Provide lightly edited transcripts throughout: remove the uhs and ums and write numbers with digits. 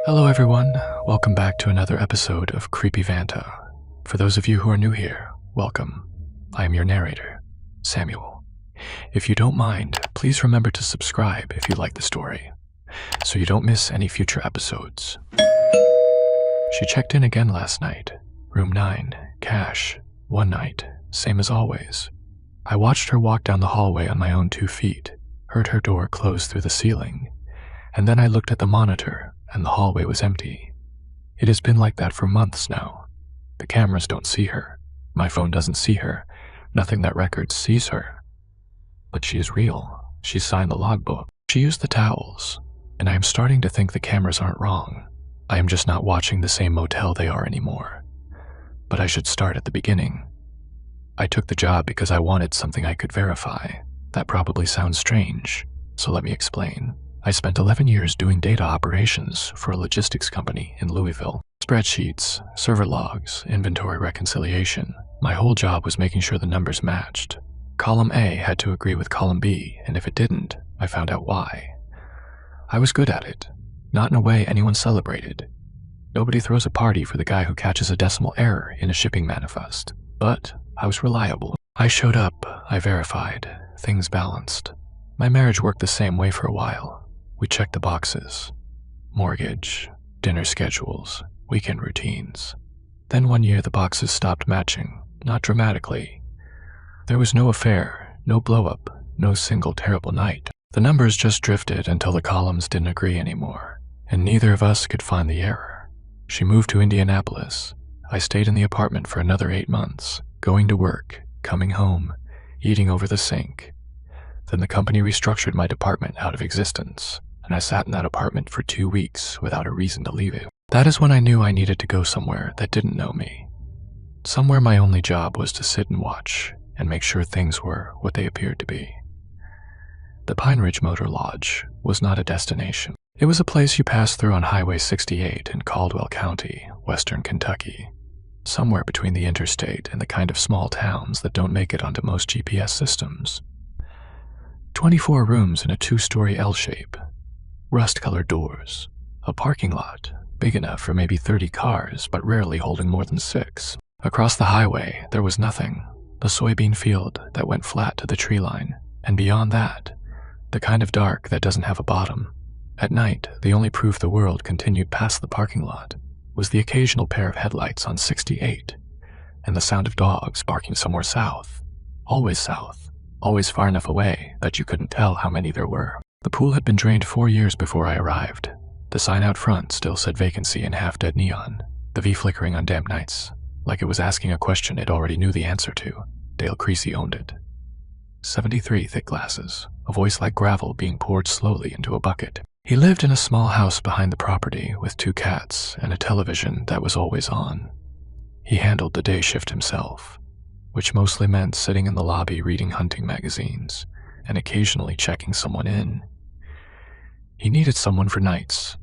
Hello everyone, welcome back to another episode of Creepypasta. For those of you who are new here, welcome. I am your narrator, Samuel. If you don't mind, please remember to subscribe if you like the story, so you don't miss any future episodes. She checked in again last night, room 9, cash, one night, same as always. I watched her walk down the hallway on my own 2 feet, heard her door close through the ceiling, and then I looked at the monitor and the hallway was empty. It has been like that for months now. The cameras don't see her. My phone doesn't see her. Nothing that records sees her. But she is real. She signed the logbook. She used the towels. And I am starting to think the cameras aren't wrong. I am just not watching the same motel they are anymore. But I should start at the beginning. I took the job because I wanted something I could verify. That probably sounds strange, so let me explain. I spent 11 years doing data operations for a logistics company in Louisville. Spreadsheets, server logs, inventory reconciliation. My whole job was making sure the numbers matched. Column A had to agree with column B, and if it didn't, I found out why. I was good at it, not in a way anyone celebrated. Nobody throws a party for the guy who catches a decimal error in a shipping manifest, but I was reliable. I showed up, I verified, things balanced. My marriage worked the same way for a while. We checked the boxes. Mortgage, dinner schedules, weekend routines. Then one year the boxes stopped matching, not dramatically. There was no affair, no blow-up, no single terrible night. The numbers just drifted until the columns didn't agree anymore, and neither of us could find the error. She moved to Indianapolis. I stayed in the apartment for another 8 months, going to work, coming home, eating over the sink. Then the company restructured my department out of existence, and I sat in that apartment for 2 weeks without a reason to leave it. That is when I knew I needed to go somewhere that didn't know me. Somewhere my only job was to sit and watch and make sure things were what they appeared to be. The Pine Ridge Motor Lodge was not a destination. It was a place you passed through on Highway 68 in Caldwell County, western Kentucky, somewhere between the interstate and the kind of small towns that don't make it onto most GPS systems. 24 rooms in a 2-story L shape, rust-colored doors, a parking lot big enough for maybe 30 cars but rarely holding more than 6. Across the highway there was nothing, the soybean field that went flat to the tree line, and beyond that, the kind of dark that doesn't have a bottom. At night, the only proof the world continued past the parking lot was the occasional pair of headlights on 68, and the sound of dogs barking somewhere south, always far enough away that you couldn't tell how many there were. The pool had been drained 4 years before I arrived. The sign out front still said vacancy in half-dead neon, the V flickering on damp nights, like it was asking a question it already knew the answer to. Dale Creasy owned it. 73 thick glasses, a voice like gravel being poured slowly into a bucket. He lived in a small house behind the property with 2 cats and a television that was always on. He handled the day shift himself, which mostly meant sitting in the lobby reading hunting magazines and occasionally checking someone in. He needed someone for nights,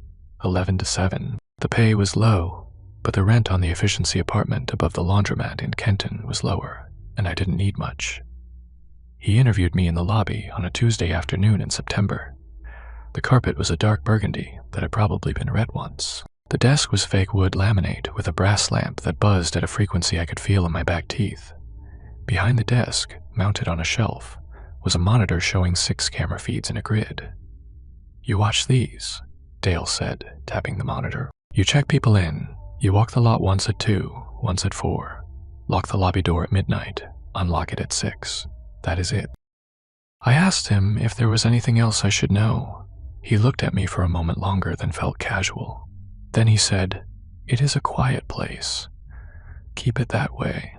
11 to 7. The pay was low, but the rent on the efficiency apartment above the laundromat in Kenton was lower, and I didn't need much. He interviewed me in the lobby on a Tuesday afternoon in September. The carpet was a dark burgundy that had probably been red once. The desk was fake wood laminate with a brass lamp that buzzed at a frequency I could feel in my back teeth. Behind the desk, mounted on a shelf, was a monitor showing 6 camera feeds in a grid. "You watch these," Dale said, tapping the monitor. "You check people in. You walk the lot once at 2, once at 4. Lock the lobby door at midnight. Unlock it at 6. That is it." I asked him if there was anything else I should know. He looked at me for a moment longer than felt casual. Then he said, "It is a quiet place. Keep it that way."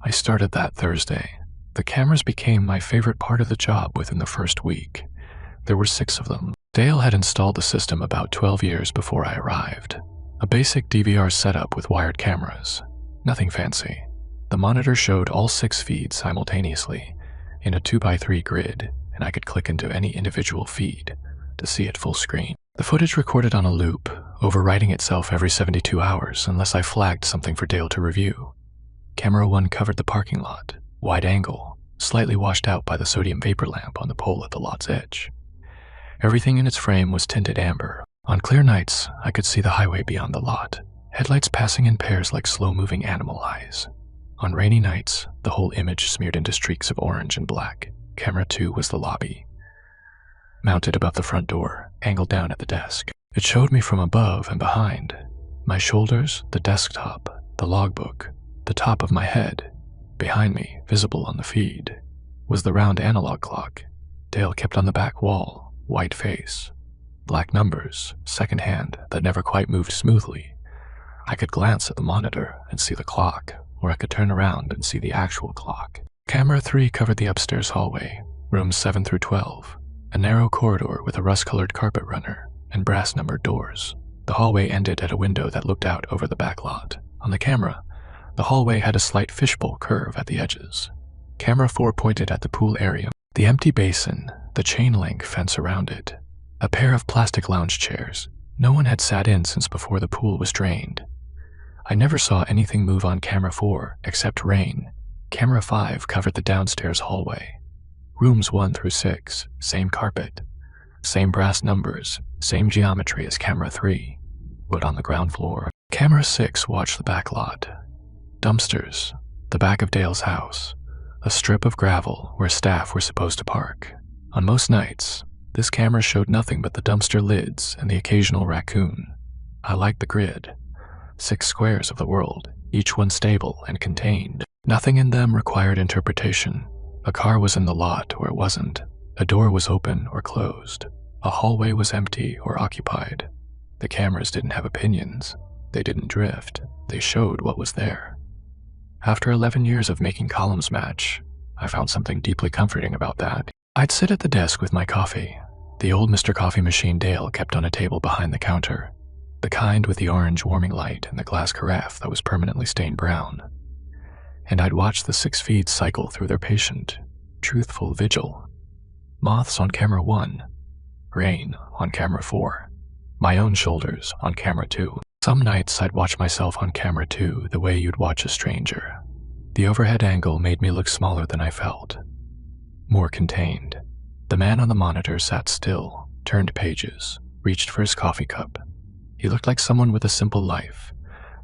I started that Thursday. The cameras became my favorite part of the job within the first week. There were 6 of them. Dale had installed the system about 12 years before I arrived. A basic DVR setup with wired cameras. Nothing fancy. The monitor showed all 6 feeds simultaneously in a 2x3 grid, and I could click into any individual feed to see it full screen. The footage recorded on a loop, overwriting itself every 72 hours unless I flagged something for Dale to review. Camera 1 covered the parking lot, wide angle, slightly washed out by the sodium vapor lamp on the pole at the lot's edge. Everything in its frame was tinted amber. On clear nights, I could see the highway beyond the lot, headlights passing in pairs like slow-moving animal eyes. On rainy nights, the whole image smeared into streaks of orange and black. Camera 2 was the lobby, mounted above the front door, angled down at the desk. It showed me from above and behind. My shoulders, the desktop, the logbook, the top of my head. Behind me, visible on the feed, was the round analog clock Dale kept on the back wall, white face, black numbers, secondhand, that never quite moved smoothly. I could glance at the monitor and see the clock, or I could turn around and see the actual clock. Camera 3 covered the upstairs hallway, rooms 7 through 12, a narrow corridor with a rust-colored carpet runner and brass-numbered doors. The hallway ended at a window that looked out over the back lot. On the camera, the hallway had a slight fishbowl curve at the edges. Camera 4 pointed at the pool area, the empty basin, the chain-link fence around it, a pair of plastic lounge chairs. No one had sat in since before the pool was drained. I never saw anything move on camera 4 except rain. Camera 5 covered the downstairs hallway. Rooms 1 through 6, same carpet, same brass numbers, same geometry as camera 3, but on the ground floor. Camera 6 watched the back lot. Dumpsters, the back of Dale's house, a strip of gravel where staff were supposed to park. On most nights, this camera showed nothing but the dumpster lids and the occasional raccoon. I liked the grid. 6 squares of the world, each one stable and contained. Nothing in them required interpretation. A car was in the lot or it wasn't. A door was open or closed. A hallway was empty or occupied. The cameras didn't have opinions. They didn't drift. They showed what was there. After 11 years of making columns match, I found something deeply comforting about that. I'd sit at the desk with my coffee. The old Mr. Coffee machine Dale kept on a table behind the counter, the kind with the orange warming light and the glass carafe that was permanently stained brown. And I'd watch the 6 feeds cycle through their patient, truthful vigil. Moths on camera 1, rain on camera 4, my own shoulders on camera 2. Some nights I'd watch myself on camera 2 the way you'd watch a stranger. The overhead angle made me look smaller than I felt, more contained. The man on the monitor sat still, turned pages, reached for his coffee cup. He looked like someone with a simple life,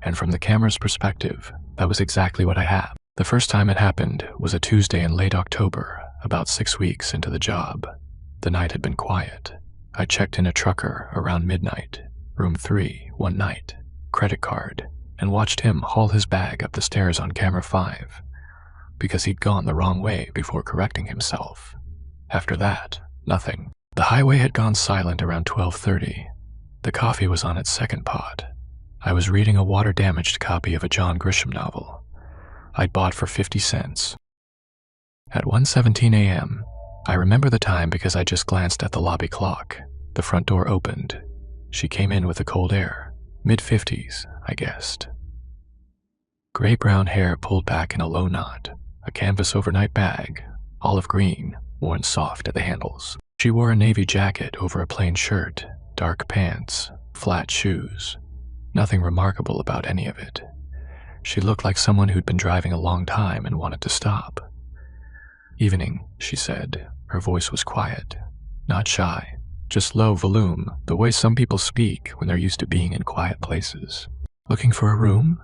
and from the camera's perspective, that was exactly what I had. The first time it happened was a Tuesday in late October, about 6 weeks into the job. The night had been quiet. I checked in a trucker around midnight, room 3, one night, credit card, and watched him haul his bag up the stairs on camera 5, because he'd gone the wrong way before correcting himself. After that, nothing. The highway had gone silent around 12:30. The coffee was on its second pot. I was reading a water-damaged copy of a John Grisham novel I'd bought for 50 cents. At 1:17 a.m., I remember the time because I just glanced at the lobby clock. The front door opened. She came in with the cold air. Mid-50s, I guessed. Gray-brown hair pulled back in a low knot, a canvas overnight bag, olive green, worn soft at the handles. She wore a navy jacket over a plain shirt, dark pants, flat shoes. Nothing remarkable about any of it. She looked like someone who'd been driving a long time and wanted to stop. "Evening," she said. Her voice was quiet, not shy, just low volume, the way some people speak when they're used to being in quiet places. "Looking for a room?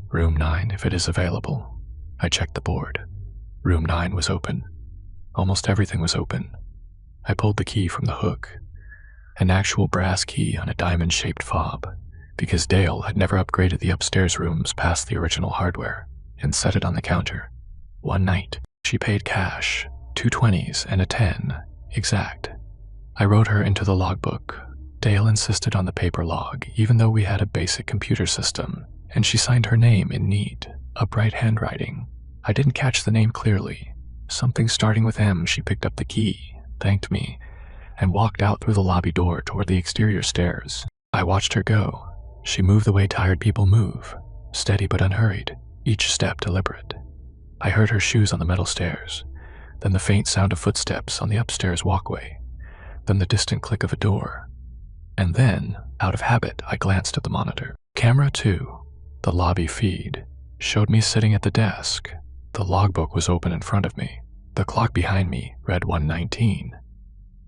Room 9, if it is available." I checked the board. Room 9 was open. Almost everything was open. I pulled the key from the hook, an actual brass key on a diamond-shaped fob, because Dale had never upgraded the upstairs rooms past the original hardware, and set it on the counter. One night, she paid cash, 2 20s and a 10, exact. I wrote her into the logbook. Dale insisted on the paper log, even though we had a basic computer system, and she signed her name in neat, upright handwriting. I didn't catch the name clearly. Something starting with M. She picked up the key, thanked me, and walked out through the lobby door toward the exterior stairs. I watched her go. She moved the way tired people move, steady but unhurried, each step deliberate. I heard her shoes on the metal stairs, then the faint sound of footsteps on the upstairs walkway, then the distant click of a door. And then, out of habit, I glanced at the monitor. Camera 2, the lobby feed, showed me sitting at the desk. The logbook was open in front of me. The clock behind me read 1:19,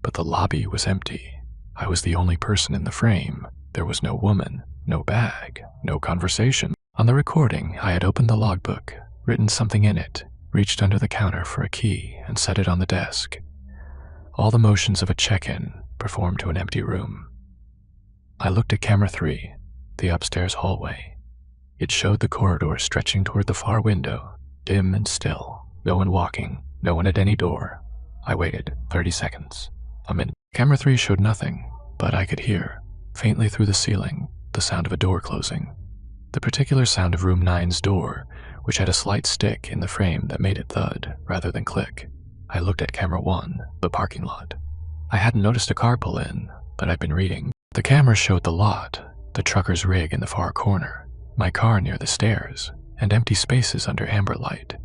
but the lobby was empty. I was the only person in the frame. There was no woman, no bag, no conversation. On the recording, I had opened the logbook, written something in it, reached under the counter for a key, and set it on the desk. All the motions of a check-in performed to an empty room. I looked at camera 3, the upstairs hallway. It showed the corridor stretching toward the far window, dim and still, no one walking, no one at any door. I waited 30 seconds, a minute. Camera 3 showed nothing, but I could hear, faintly through the ceiling, the sound of a door closing. The particular sound of room 9's door, which had a slight stick in the frame that made it thud rather than click. I looked at camera 1, the parking lot. I hadn't noticed a car pull in, but I'd been reading. The camera showed the lot, the trucker's rig in the far corner, my car near the stairs, and empty spaces under amber light.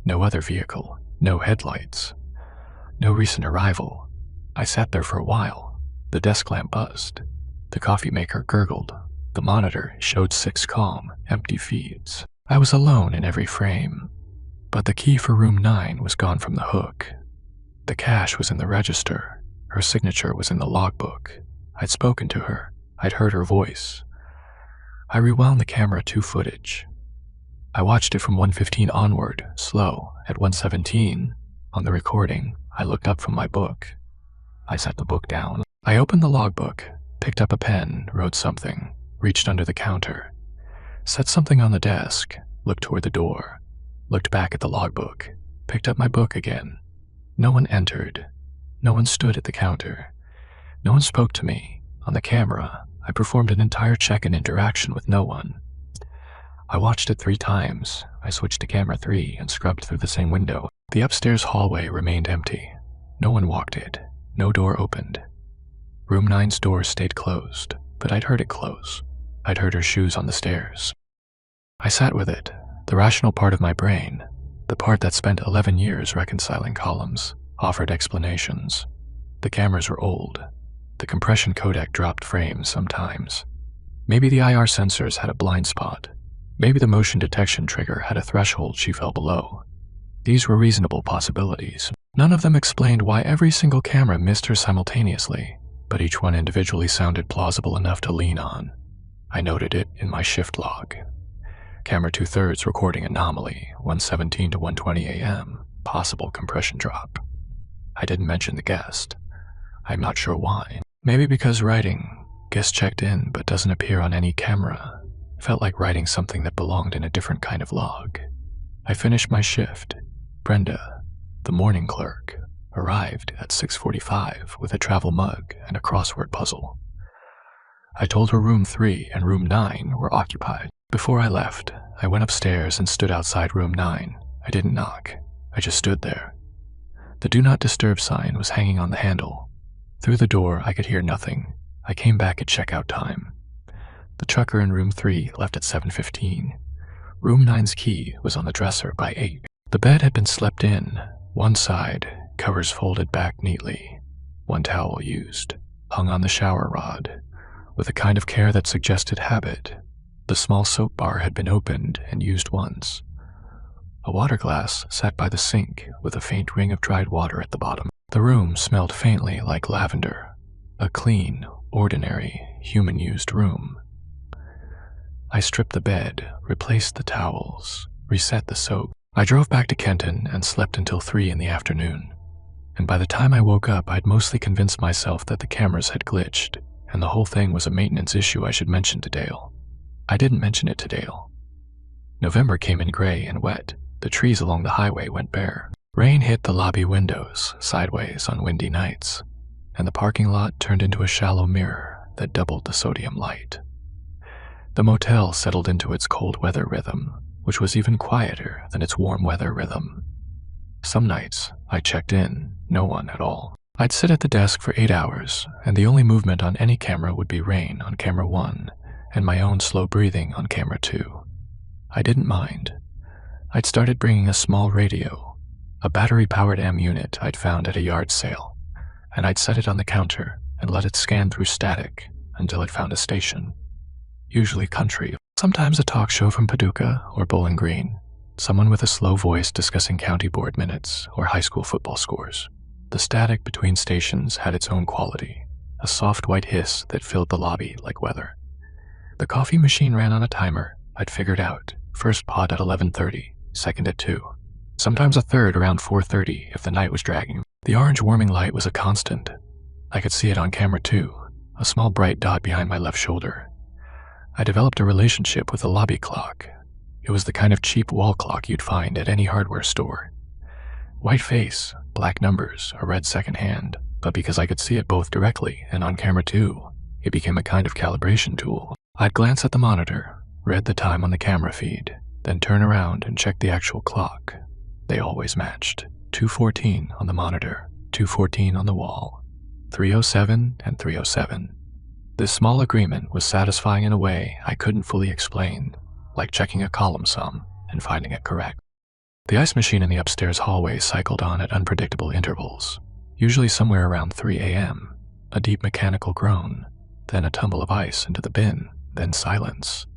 No other vehicle, no headlights, no recent arrival. I sat there for a while. The desk lamp buzzed. The coffee maker gurgled. The monitor showed 6 calm, empty feeds. I was alone in every frame. But the key for room 9 was gone from the hook. The cash was in the register. Her signature was in the logbook. I'd spoken to her. I'd heard her voice. I rewound the camera 2 footage. I watched it from 1:15 onward, slow. At 1:17, on the recording, I looked up from my book. I set the book down. I opened the logbook, picked up a pen, wrote something, reached under the counter, set something on the desk, looked toward the door, looked back at the logbook, picked up my book again. No one entered. No one stood at the counter. No one spoke to me. On the camera, I performed an entire check-in interaction with no one. I watched it 3 times. I switched to camera 3 and scrubbed through the same window. The upstairs hallway remained empty. No one walked it. No door opened. Room 9's door stayed closed, but I'd heard it close. I'd heard her shoes on the stairs. I sat with it, the rational part of my brain, the part that spent 11 years reconciling columns, offered explanations. The cameras were old. The compression codec dropped frames sometimes. Maybe the IR sensors had a blind spot. Maybe the motion detection trigger had a threshold she fell below. These were reasonable possibilities. None of them explained why every single camera missed her simultaneously, but each one individually sounded plausible enough to lean on. I noted it in my shift log. Camera 2/3 recording anomaly, 1:17 to 1:20 a.m., possible compression drop. I didn't mention the guest. I'm not sure why. Maybe because writing, guest checked in but doesn't appear on any camera, felt like writing something that belonged in a different kind of log. I finished my shift. Brenda, the morning clerk, arrived at 6:45 with a travel mug and a crossword puzzle. I told her room 3 and room 9 were occupied. Before I left, I went upstairs and stood outside room 9. I didn't knock. I just stood there. The do not disturb sign was hanging on the handle. Through the door, I could hear nothing. I came back at checkout time. The trucker in room 3 left at 7:15. Room 9's key was on the dresser by 8. The bed had been slept in, one side, covers folded back neatly, one towel used, hung on the shower rod, with a kind of care that suggested habit. The small soap bar had been opened and used once. A water glass sat by the sink with a faint ring of dried water at the bottom. The room smelled faintly like lavender, a clean, ordinary, human-used room. I stripped the bed, replaced the towels, reset the soap. I drove back to Kenton and slept until 3 in the afternoon. And by the time I woke up, I'd mostly convinced myself that the cameras had glitched, and the whole thing was a maintenance issue I should mention to Dale. I didn't mention it to Dale. November came in gray and wet. The trees along the highway went bare. Rain hit the lobby windows, sideways on windy nights, and the parking lot turned into a shallow mirror that doubled the sodium light. The motel settled into its cold weather rhythm, which was even quieter than its warm weather rhythm. Some nights, I checked in, no one at all. I'd sit at the desk for 8 hours, and the only movement on any camera would be rain on camera 1, and my own slow breathing on camera 2. I didn't mind. I'd started bringing a small radio, a battery-powered M unit I'd found at a yard sale, and I'd set it on the counter and let it scan through static until it found a station. Usually country, sometimes a talk show from Paducah or Bowling Green, someone with a slow voice discussing county board minutes or high school football scores. The static between stations had its own quality, a soft white hiss that filled the lobby like weather. The coffee machine ran on a timer I'd figured out. First pot at 11:30, second at 2. Sometimes a third around 4:30 if the night was dragging. The orange warming light was a constant. I could see it on camera too, a small bright dot behind my left shoulder. I developed a relationship with the lobby clock. It was the kind of cheap wall clock you'd find at any hardware store. White face, black numbers, a red second hand, but because I could see it both directly and on camera too, it became a kind of calibration tool. I'd glance at the monitor, read the time on the camera feed, then turn around and check the actual clock. They always matched. 2:14 on the monitor, 2:14 on the wall, 3:07 and 3:07. This small agreement was satisfying in a way I couldn't fully explain, like checking a column sum and finding it correct. The ice machine in the upstairs hallway cycled on at unpredictable intervals, usually somewhere around 3 a.m., a deep mechanical groan, then a tumble of ice into the bin, then silence.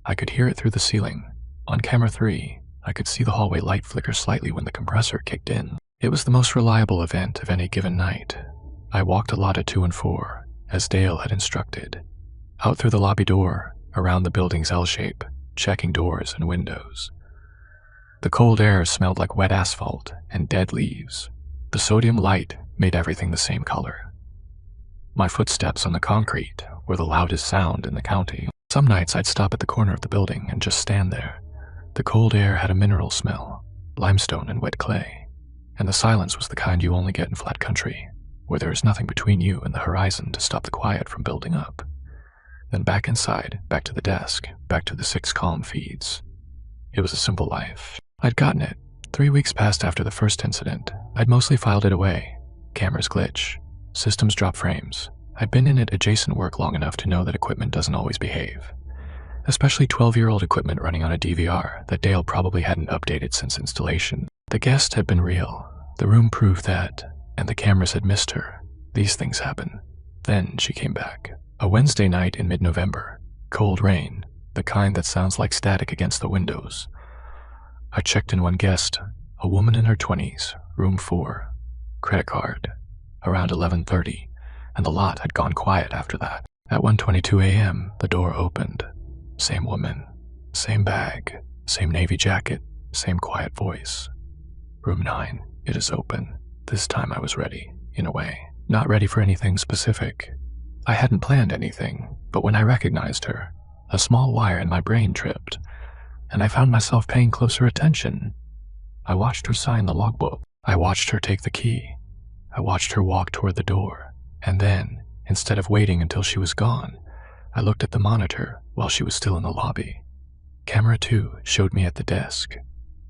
I could hear it through the ceiling. On camera 3, I could see the hallway light flicker slightly when the compressor kicked in. It was the most reliable event of any given night. I walked a lot at 2 and 4, as Dale had instructed, out through the lobby door, around the building's L shape, checking doors and windows. The cold air smelled like wet asphalt and dead leaves. The sodium light made everything the same color. My footsteps on the concrete were the loudest sound in the county. Some nights I'd stop at the corner of the building and just stand there. The cold air had a mineral smell, limestone and wet clay, and the silence was the kind you only get in flat country, where there is nothing between you and the horizon to stop the quiet from building up. Then back inside, back to the desk, back to the 6 calm feeds. It was a simple life. I'd gotten it. 3 weeks passed after the first incident. I'd mostly filed it away. Cameras glitch. Systems drop frames. I'd been in it adjacent work long enough to know that equipment doesn't always behave. Especially 12-year-old equipment running on a DVR that Dale probably hadn't updated since installation. The guest had been real. The room proved that, and the cameras had missed her. These things happen. Then she came back. A Wednesday night in mid-November. Cold rain, the kind that sounds like static against the windows. I checked in one guest, a woman in her 20s, room 4, credit card, around 11:30, and the lot had gone quiet after that. At 1:22 a.m., the door opened. Same woman, same bag, same navy jacket, same quiet voice. Room 9, it is open. This time I was ready, in a way. Not ready for anything specific. I hadn't planned anything, but when I recognized her, a small wire in my brain tripped, and I found myself paying closer attention. I watched her sign the logbook. I watched her take the key. I watched her walk toward the door, and then, instead of waiting until she was gone, I looked at the monitor while she was still in the lobby. Camera 2 showed me at the desk.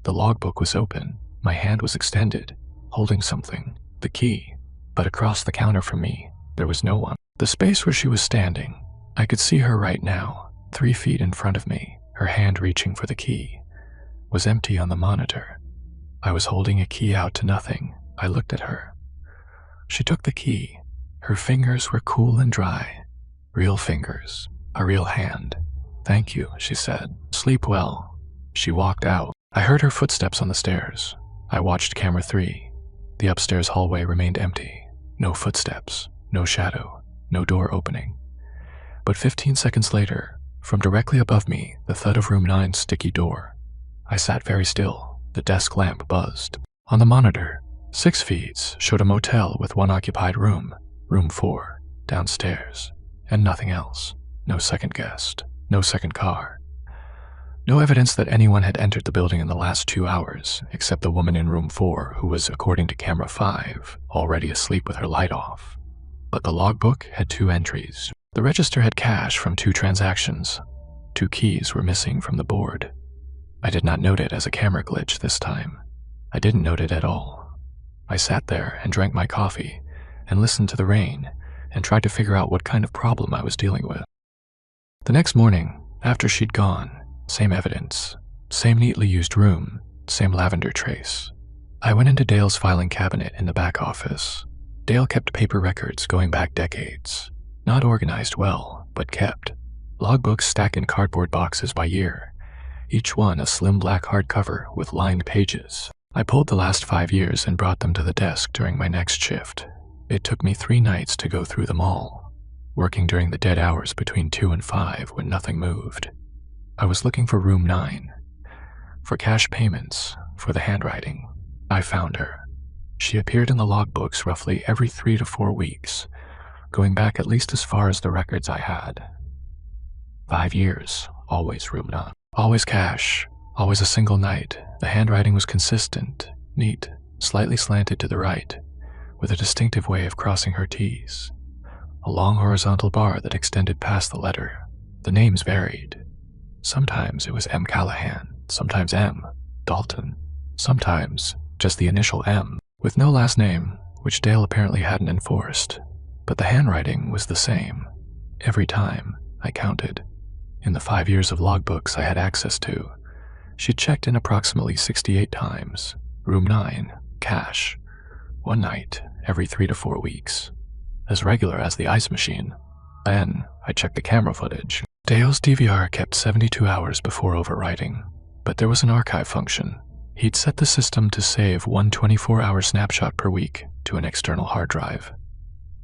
The logbook was open. My hand was extended, holding something, the key, but across the counter from me, there was no one. The space where she was standing, I could see her right now, 3 feet in front of me, her hand reaching for the key, was empty on the monitor. I was holding a key out to nothing. I looked at her. She took the key. Her fingers were cool and dry. Real fingers, a real hand. "Thank you," she said. "Sleep well." She walked out. I heard her footsteps on the stairs. I watched camera 3. The upstairs hallway remained empty. No footsteps, no shadow, no door opening. But 15 seconds later, from directly above me, the thud of room 9's sticky door. I sat very still. The desk lamp buzzed. On the monitor, 6 feeds showed a motel with 1 occupied room, room 4, downstairs, and nothing else. No second guest, no second car. No evidence that anyone had entered the building in the last 2 hours, except the woman in room 4 who was, according to camera 5, already asleep with her light off. But the logbook had 2 entries. The register had cash from 2 transactions. 2 keys were missing from the board. I did not note it as a camera glitch this time. I didn't note it at all. I sat there and drank my coffee and listened to the rain and tried to figure out what kind of problem I was dealing with. The next morning, after she'd gone, same evidence, same neatly used room, same lavender trace. I went into Dale's filing cabinet in the back office. Dale kept paper records going back decades. Not organized well, but kept. Logbooks stacked in cardboard boxes by year, each one a slim black hardcover with lined pages. I pulled the last 5 years and brought them to the desk during my next shift. It took me 3 nights to go through them all. working during the dead hours between 2 and 5 when nothing moved. I was looking for room 9. For cash payments, for the handwriting. I found her. She appeared in the logbooks roughly every 3 to 4 weeks, going back at least as far as the records I had. 5 years, always room 9. Always cash, always a single night. The handwriting was consistent, neat, slightly slanted to the right, with a distinctive way of crossing her T's. A long horizontal bar that extended past the letter. The names varied. Sometimes it was M. Callahan, sometimes M. Dalton, sometimes just the initial M, with no last name, which Dale apparently hadn't enforced. But the handwriting was the same. Every time, I counted. In the 5 years of logbooks I had access to, she checked in approximately 68 times. Room 9, cash. One night, every 3 to 4 weeks. As regular as the ice machine. Then, I checked the camera footage. Dale's DVR kept 72 hours before overwriting, but there was an archive function. He'd set the system to save one 24-hour snapshot per week to an external hard drive.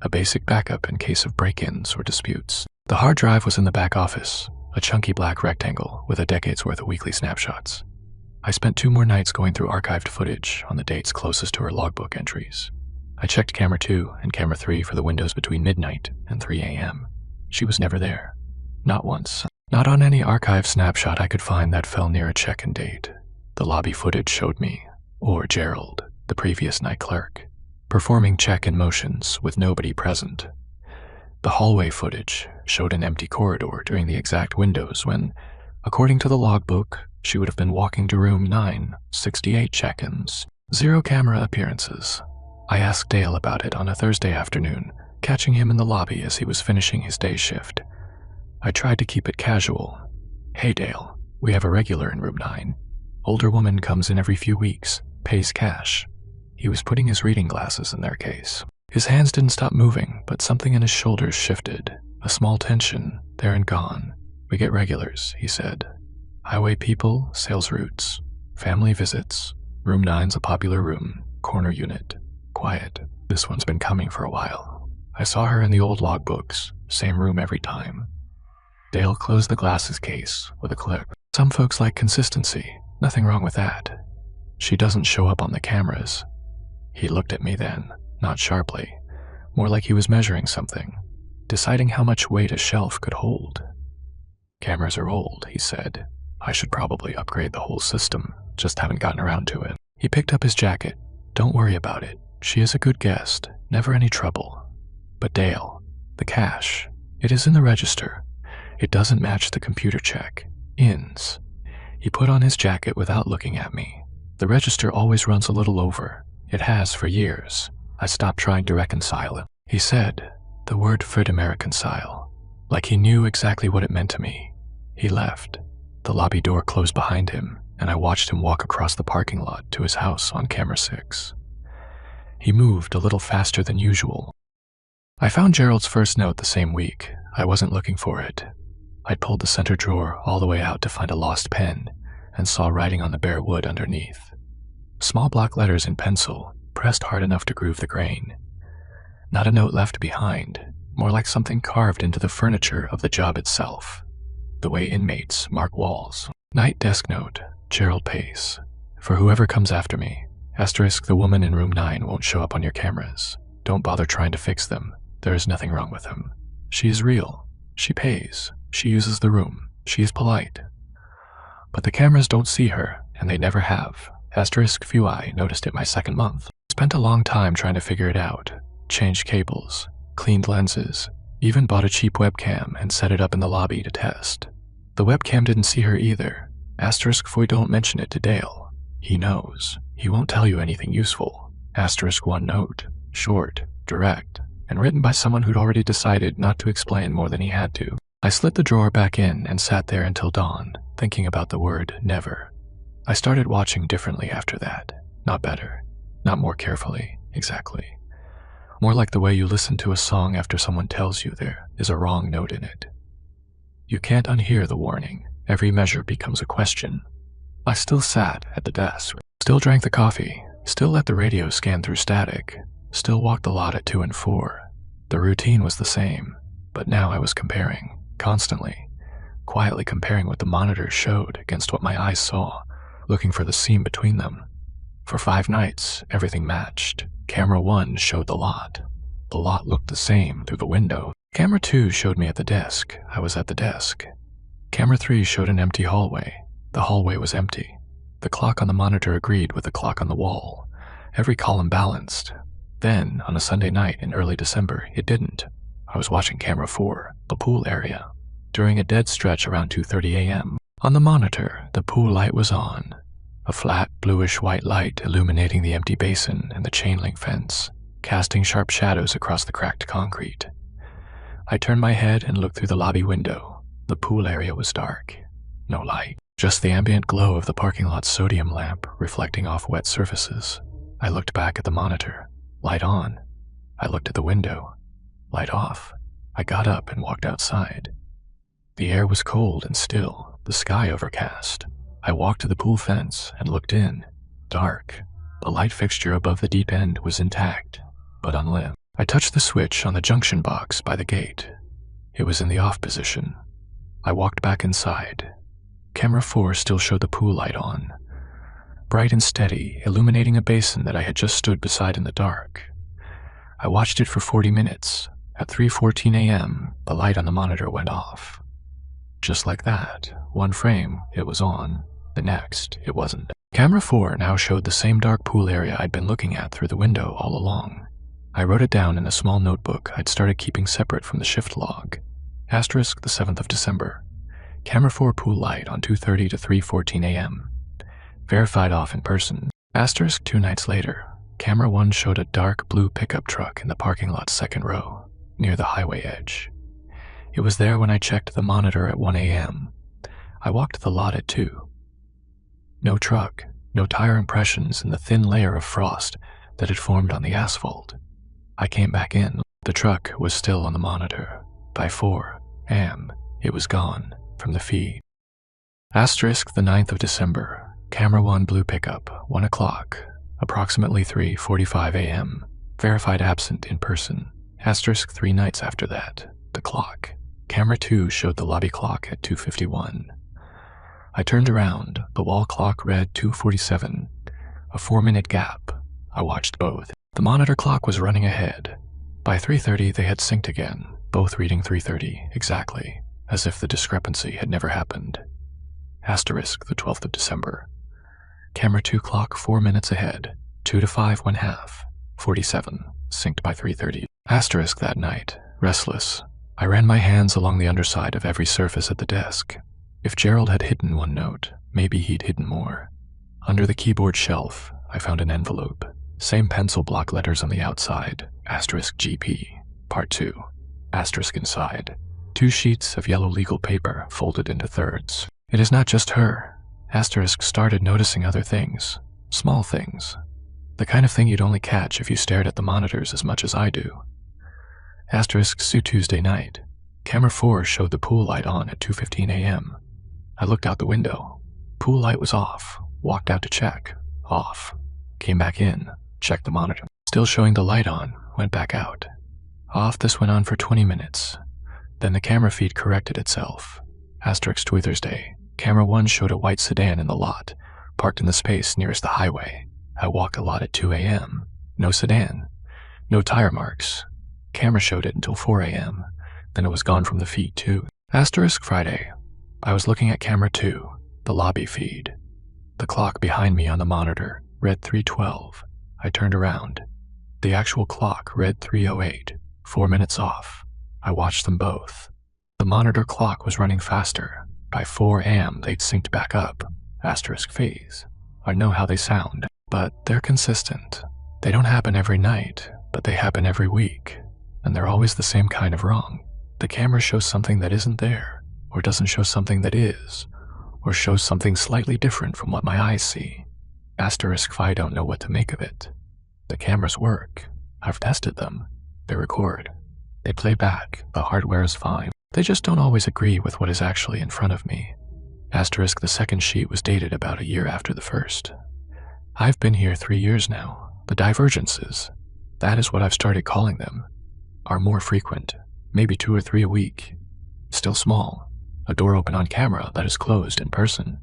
A basic backup in case of break-ins or disputes. The hard drive was in the back office, a chunky black rectangle with a decade's worth of weekly snapshots. I spent 2 more nights going through archived footage on the dates closest to her logbook entries. I checked camera 2 and camera 3 for the windows between midnight and 3 a.m. She was never there. Not once. Not on any archive snapshot I could find that fell near a check-in date. The lobby footage showed me, or Gerald, the previous night clerk, performing check-in motions with nobody present. The hallway footage showed an empty corridor during the exact windows when, according to the logbook, she would have been walking to room 9, 68 check-ins, 0 camera appearances. I asked Dale about it on a Thursday afternoon, catching him in the lobby as he was finishing his day shift. I tried to keep it casual. Hey Dale, we have a regular in room 9. Older woman comes in every few weeks, pays cash. He was putting his reading glasses in their case. His hands didn't stop moving, but something in his shoulders shifted. A small tension, there and gone. We get regulars, he said. Highway people, sales routes, family visits. Room 9's a popular room, corner unit. Quiet. This one's been coming for a while. I saw her in the old logbooks, same room every time. Dale closed the glasses case with a click. Some folks like consistency. Nothing wrong with that. She doesn't show up on the cameras. He looked at me then, not sharply, more like he was measuring something, deciding how much weight a shelf could hold. Cameras are old, he said. I should probably upgrade the whole system, just haven't gotten around to it. He picked up his jacket. Don't worry about it. She is a good guest, never any trouble. But Dale, the cash, it is in the register. It doesn't match the computer check. Ins. He put on his jacket without looking at me. The register always runs a little over. It has for years. I stopped trying to reconcile it. He said the word for to reconcile, like he knew exactly what it meant to me. He left. The lobby door closed behind him, and I watched him walk across the parking lot to his house on camera 6. He moved a little faster than usual. I found Gerald's first note the same week. I wasn't looking for it. I'd pulled the center drawer all the way out to find a lost pen and saw writing on the bare wood underneath. Small block letters in pencil, pressed hard enough to groove the grain. Not a note left behind, more like something carved into the furniture of the job itself. The way inmates mark walls. Night desk note, Gerald Pace. For whoever comes after me, *, the woman in room 9 won't show up on your cameras. Don't bother trying to fix them. There is nothing wrong with them. She is real. She pays. She uses the room. She is polite. But the cameras don't see her, and they never have. Few I noticed it my second month. Spent a long time trying to figure it out. Changed cables, cleaned lenses, even bought a cheap webcam and set it up in the lobby to test. The webcam didn't see her either. *, don't mention it to Dale. He knows. He won't tell you anything useful. *1 note, short, direct, and written by someone who'd already decided not to explain more than he had to. I slid the drawer back in and sat there until dawn, thinking about the word never. I started watching differently after that. Not better. Not more carefully, exactly. More like the way you listen to a song after someone tells you there is a wrong note in it. You can't unhear the warning. Every measure becomes a question. I still sat at the desk, still drank the coffee, still let the radio scan through static, still walked the lot at 2 and 4. The routine was the same. but now I was comparing, constantly, quietly comparing what the monitors showed against what my eyes saw, looking for the seam between them. For 5 nights, everything matched. Camera 1 showed the lot. The lot looked the same through the window. Camera 2 showed me at the desk. I was at the desk. Camera 3 showed an empty hallway. The hallway was empty. The clock on the monitor agreed with the clock on the wall. Every column balanced. Then, on a Sunday night in early December, it didn't. I was watching camera 4, the pool area. During a dead stretch around 2:30 a.m., on the monitor, the pool light was on. A flat, bluish-white light illuminating the empty basin and the chain-link fence, casting sharp shadows across the cracked concrete. I turned my head and looked through the lobby window. The pool area was dark. No light. Just the ambient glow of the parking lot's sodium lamp reflecting off wet surfaces. I looked back at the monitor. Light on. I looked at the window. Light off. I got up and walked outside. The air was cold and still, the sky overcast. I walked to the pool fence and looked in. Dark. The light fixture above the deep end was intact, but unlit. I touched the switch on the junction box by the gate. It was in the off position. I walked back inside. Camera 4 still showed the pool light on, bright and steady, illuminating a basin that I had just stood beside in the dark. I watched it for 40 minutes. At 3:14 a.m., the light on the monitor went off. Just like that, one frame, it was on. The next, it wasn't. Camera 4 now showed the same dark pool area I'd been looking at through the window all along. I wrote it down in a small notebook I'd started keeping separate from the shift log. Asterisk the 7th of December. Camera 4 pool light on 2:30 to 3:14 a.m. Verified off in person. Asterisk 2 nights later. Camera 1 showed a dark blue pickup truck in the parking lot's second row, near the highway edge. It was there when I checked the monitor at 1 a.m. I walked the lot at 2. No truck, no tire impressions in the thin layer of frost that had formed on the asphalt. I came back in. The truck was still on the monitor. By 4 a.m., it was gone from the feed. Asterisk the 9th of December. Camera 1 blue pickup, 1 o'clock, approximately 3:45 a.m. Verified absent in person. Asterisk 3 nights after that. The clock. Camera 2 showed the lobby clock at 2:51. I turned around. The wall clock read 2:47. A 4-minute gap. I watched both. The monitor clock was running ahead. By 3:30 they had synced again, both reading 3:30 exactly, as if the discrepancy had never happened. Asterisk the 12th of December. Camera 2 clock 4 minutes ahead. 2 to 5 1 half. 47. Synced by 3:30. Asterisk that night. Restless. I ran my hands along the underside of every surface at the desk. If Gerald had hidden one note, maybe he'd hidden more. Under the keyboard shelf, I found an envelope. Same pencil block letters on the outside. Asterisk GP. Part 2. Asterisk inside. 2 sheets of yellow legal paper folded into thirds. It is not just her. Asterisk started noticing other things. Small things. The kind of thing you'd only catch if you stared at the monitors as much as I do. Asterisk Sue Tuesday night. Camera 4 showed the pool light on at 2:15 a.m. I looked out the window. Pool light was off. Walked out to check. Off. Came back in. Checked the monitor. Still showing the light on. Went back out. Off. This went on for 20 minutes. Then the camera feed corrected itself. Asterisk Thursday. Camera 1 showed a white sedan in the lot, parked in the space nearest the highway. I walked the lot at 2 a.m. No sedan. No tire marks. Camera showed it until 4 a.m. Then it was gone from the feed too. Asterisk Friday. I was looking at camera 2, the lobby feed. The clock behind me on the monitor read 3:12. I turned around. The actual clock read 3:08, 4 minutes off. I watched them both. The monitor clock was running faster. By 4 a.m. they'd synced back up. Asterisk phase. I know how they sound, but they're consistent. They don't happen every night, but they happen every week. And they're always the same kind of wrong. The camera shows something that isn't there, or doesn't show something that is, or shows something slightly different from what my eyes see. Asterisk if I don't know what to make of it. The cameras work. I've tested them. They record. They play back. The hardware is fine. They just don't always agree with what is actually in front of me. Asterisk the second sheet was dated about a year after the first. I've been here 3 years now. The divergences, that is what I've started calling them, are more frequent, maybe 2 or 3 a week. Still small. A door open on camera that is closed in person.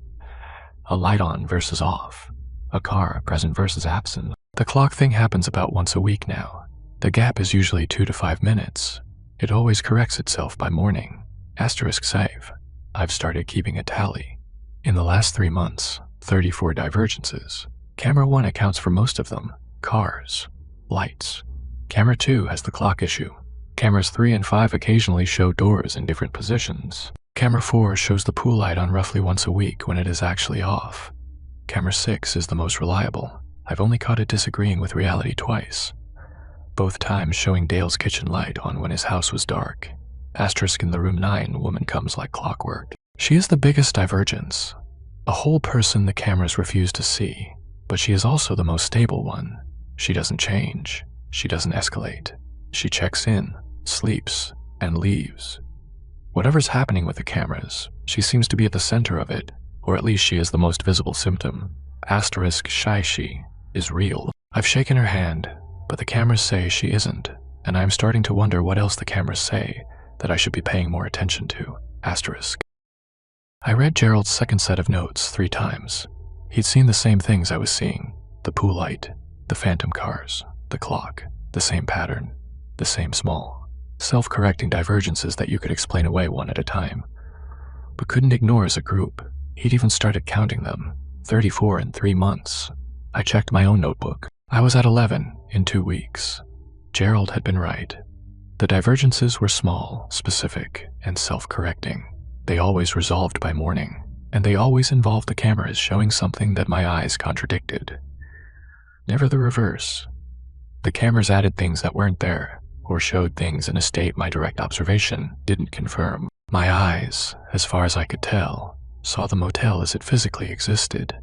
A light on versus off. A car present versus absent. The clock thing happens about once a week now. The gap is usually 2 to 5 minutes. It always corrects itself by morning. *save. I've started keeping a tally. In the last 3 months, 34 divergences. Camera 1 accounts for most of them. Cars. Lights. Camera 2 has the clock issue. Cameras 3 and 5 occasionally show doors in different positions. Camera 4 shows the pool light on roughly once a week when it is actually off. Camera 6 is the most reliable. I've only caught it disagreeing with reality twice. Both times showing Dale's kitchen light on when his house was dark. * in the room 9, woman comes like clockwork. She is the biggest divergence. A whole person the cameras refuse to see, but she is also the most stable one. She doesn't change. She doesn't escalate. She checks in, sleeps, and leaves. Whatever's happening with the cameras, she seems to be at the center of it, or at least she is the most visible symptom. *shy she is real. I've shaken her hand, but the cameras say she isn't, and I'm starting to wonder what else the cameras say that I should be paying more attention to. I read Gerald's second set of notes 3 times. He'd seen the same things I was seeing. The pool light, the phantom cars, the clock, the same pattern, the same small, self-correcting divergences that you could explain away one at a time, but couldn't ignore as a group. He'd even started counting them, 34 in 3 months. I checked my own notebook. I was at 11 in 2 weeks. Gerald had been right. The divergences were small, specific, and self-correcting. They always resolved by morning, and they always involved the cameras showing something that my eyes contradicted. Never the reverse. The cameras added things that weren't there, or showed things in a state my direct observation didn't confirm. My eyes, as far as I could tell, saw the motel as it physically existed,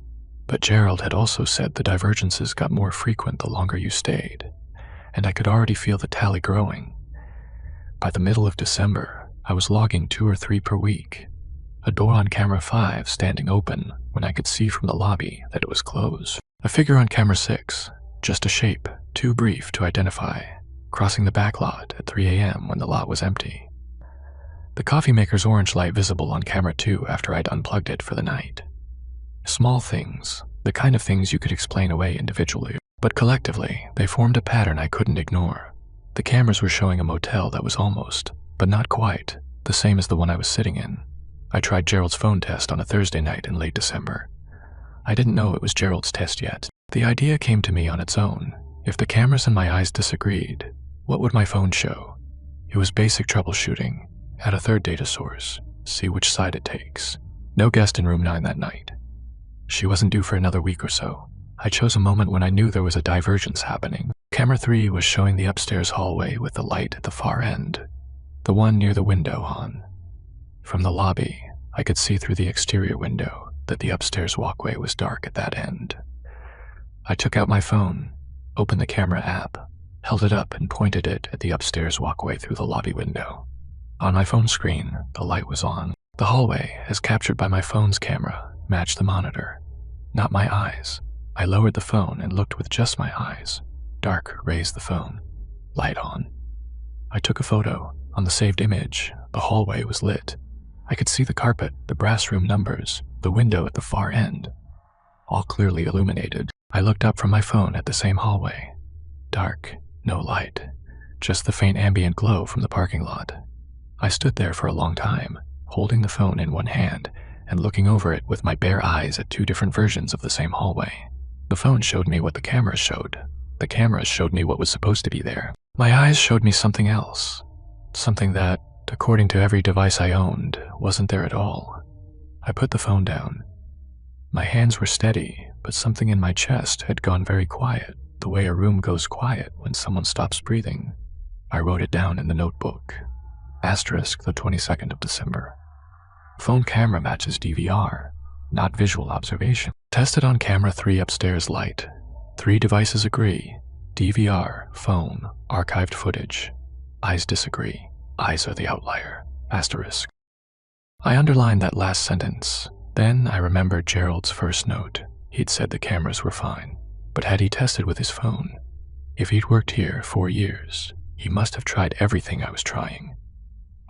but Gerald had also said the divergences got more frequent the longer you stayed, and I could already feel the tally growing. By the middle of December, I was logging 2 or 3 per week. A door on camera 5 standing open when I could see from the lobby that it was closed. A figure on camera 6, just a shape, too brief to identify, crossing the back lot at 3 a.m. when the lot was empty. The coffee maker's orange light visible on camera 2 after I'd unplugged it for the night. Small things, the kind of things you could explain away individually, but collectively, they formed a pattern I couldn't ignore. The cameras were showing a motel that was almost, but not quite, the same as the one I was sitting in. I tried Gerald's phone test on a Thursday night in late December. I didn't know it was Gerald's test yet. The idea came to me on its own. If the cameras and my eyes disagreed, what would my phone show? It was basic troubleshooting. Add a third data source. See which side it takes. No guest in room 9 that night. She wasn't due for another week or so. I chose a moment when I knew there was a divergence happening. Camera 3 was showing the upstairs hallway with the light at the far end, the one near the window on. From the lobby, I could see through the exterior window that the upstairs walkway was dark at that end. I took out my phone, opened the camera app, held it up and pointed it at the upstairs walkway through the lobby window. On my phone screen, the light was on. The hallway, as captured by my phone's camera, matched the monitor, not my eyes. I lowered the phone and looked with just my eyes. Dark raised the phone. Light on. I took a photo. On the saved image, the hallway was lit. I could see the carpet, the brass room numbers, the window at the far end, all clearly illuminated. I looked up from my phone at the same hallway. Dark, no light, just the faint ambient glow from the parking lot. I stood there for a long time, holding the phone in one hand and looking over it with my bare eyes at 2 different versions of the same hallway. The phone showed me what the cameras showed. The cameras showed me what was supposed to be there. My eyes showed me something else. Something that, according to every device I owned, wasn't there at all. I put the phone down. My hands were steady, but something in my chest had gone very quiet, the way a room goes quiet when someone stops breathing. I wrote it down in the notebook. * the 22nd of December. Phone camera matches DVR, not visual observation. Tested on camera 3 upstairs light. 3 devices agree. DVR, phone, archived footage. Eyes disagree. Eyes are the outlier. *. I underlined that last sentence. Then I remembered Gerald's first note. He'd said the cameras were fine, but had he tested with his phone? If he'd worked here 4 years, he must have tried everything I was trying.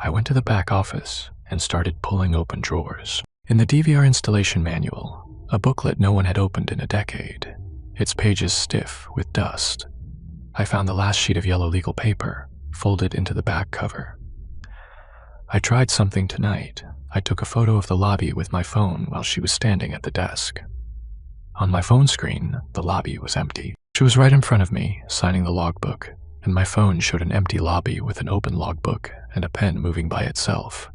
I went to the back office and started pulling open drawers. In the DVR installation manual, a booklet no one had opened in a decade, its pages stiff with dust, I found the last sheet of yellow legal paper, folded into the back cover. I tried something tonight. I took a photo of the lobby with my phone while she was standing at the desk. On my phone screen, the lobby was empty. She was right in front of me, signing the logbook, and my phone showed an empty lobby with an open logbook and a pen moving by itself.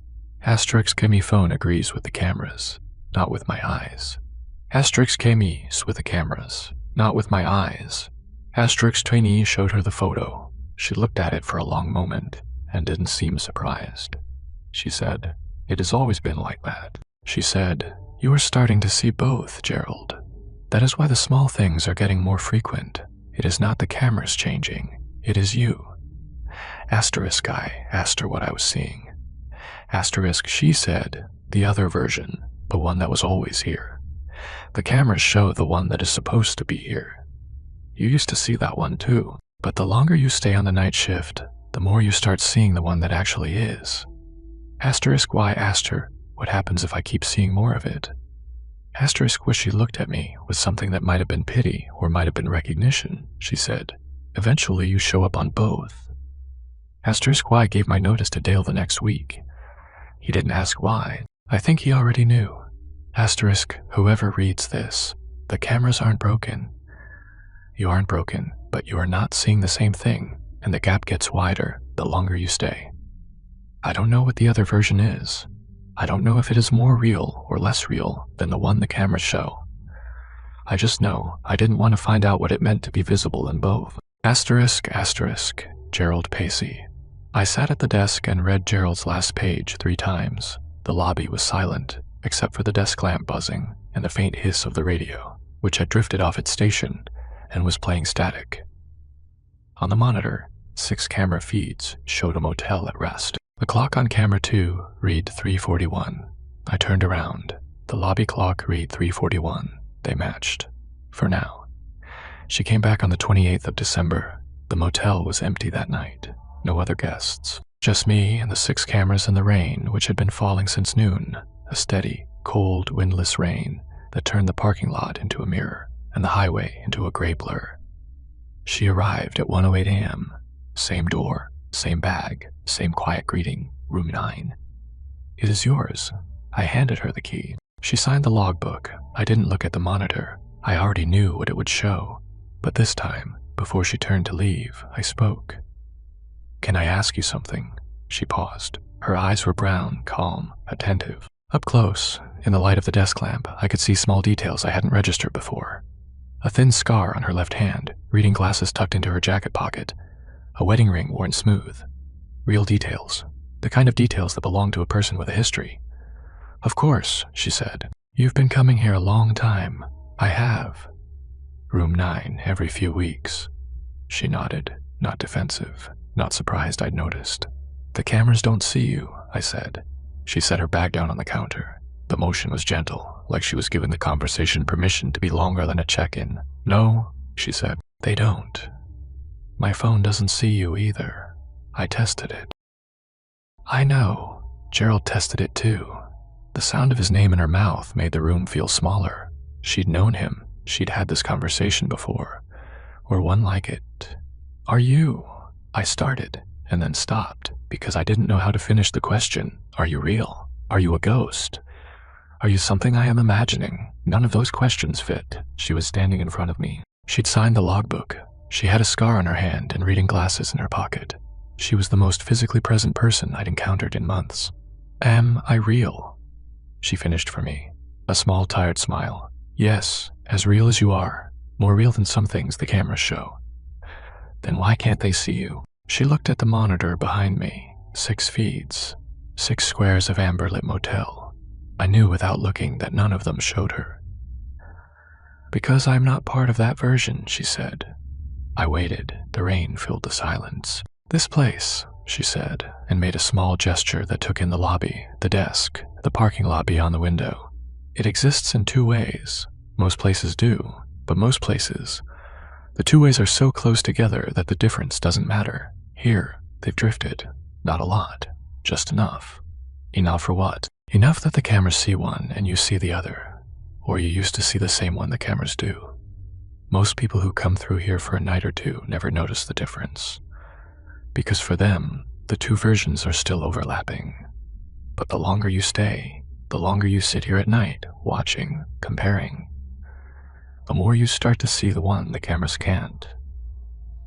Asterisk Kimmy phone agrees with the cameras, not with my eyes. Asterisk Kimmy's with the cameras, not with my eyes. Asterisk trainee showed her the photo. She looked at it for a long moment and didn't seem surprised. She said, "It has always been like that." She said, "You are starting to see both, Gerald. That is why the small things are getting more frequent. It is not the cameras changing, it is you." Asterisk I asked her what I was seeing. Asterisk she said, "The other version, the one that was always here. The cameras show the one that is supposed to be here. You used to see that one too, but the longer you stay on the night shift, the more you start seeing the one that actually is." Asterisk Y asked her, "What happens if I keep seeing more of it?" Asterisk wish she looked at me with something that might have been pity or might have been recognition. She said, "Eventually you show up on both." Asterisk Y gave my notice to Dale the next week. He didn't ask why. I think he already knew. Asterisk, whoever reads this, the cameras aren't broken. You aren't broken, but you are not seeing the same thing, and the gap gets wider the longer you stay. I don't know what the other version is. I don't know if it is more real or less real than the one the cameras show. I just know I didn't want to find out what it meant to be visible in both. Asterisk, asterisk, Gerald Pacey. I sat at the desk and read Gerald's last page 3 times. The lobby was silent, except for the desk lamp buzzing and the faint hiss of the radio, which had drifted off its station and was playing static. On the monitor, 6 camera feeds showed a motel at rest. The clock on camera 2 read 3:41. I turned around. The lobby clock read 3:41. They matched. For now. She came back on the 28th of December. The motel was empty that night. No other guests. Just me and the 6 cameras and the rain, which had been falling since noon. A steady, cold, windless rain that turned the parking lot into a mirror and the highway into a gray blur. She arrived at 1:08 a.m. Same door, same bag, same quiet greeting, room 9. "It is yours." I handed her the key. She signed the logbook. I didn't look at the monitor. I already knew what it would show. But this time, before she turned to leave, I spoke. "Can I ask you something?" She paused. Her eyes were brown, calm, attentive. Up close, in the light of the desk lamp, I could see small details I hadn't registered before. A thin scar on her left hand, reading glasses tucked into her jacket pocket, a wedding ring worn smooth. Real details, the kind of details that belong to a person with a history. "Of course," she said. "You've been coming here a long time." "I have." "Room 9 every few weeks." She nodded, not defensive, not surprised I'd noticed. "The cameras don't see you," I said. She set her bag down on the counter. The motion was gentle, like she was giving the conversation permission to be longer than a check-in. "No," she said, "they don't. My phone doesn't see you either. I tested it." I know. Gerald tested it too. The sound of his name in her mouth made the room feel smaller. She'd known him. She'd had this conversation before, or one like it. "Are you?" I started, and then stopped, because I didn't know how to finish the question. "Are you real? Are you a ghost? Are you something I am imagining?" None of those questions fit. She was standing in front of me. She'd signed the logbook. She had a scar on her hand and reading glasses in her pocket. She was the most physically present person I'd encountered in months. "Am I real?" She finished for me. A small, tired smile. "Yes, as real as you are. More real than some things the cameras show." "Then why can't they see you?" She looked at the monitor behind me. 6 feeds. 6 squares of amber-lit motel. I knew without looking that none of them showed her. "Because I'm not part of that version," she said. I waited. The rain filled the silence. "This place," she said, and made a small gesture that took in the lobby, the desk, the parking lot beyond the window. "It exists in 2 ways. Most places do, but most places, the 2 ways are so close together that the difference doesn't matter. Here, they've drifted. Not a lot. Just enough. Enough for what? Enough that the cameras see one and you see the other. Or you used to see the same one the cameras do. Most people who come through here for a night or two never notice the difference. Because for them, the two versions are still overlapping. But the longer you stay, the longer you sit here at night, watching, comparing, the more you start to see the one the cameras can't.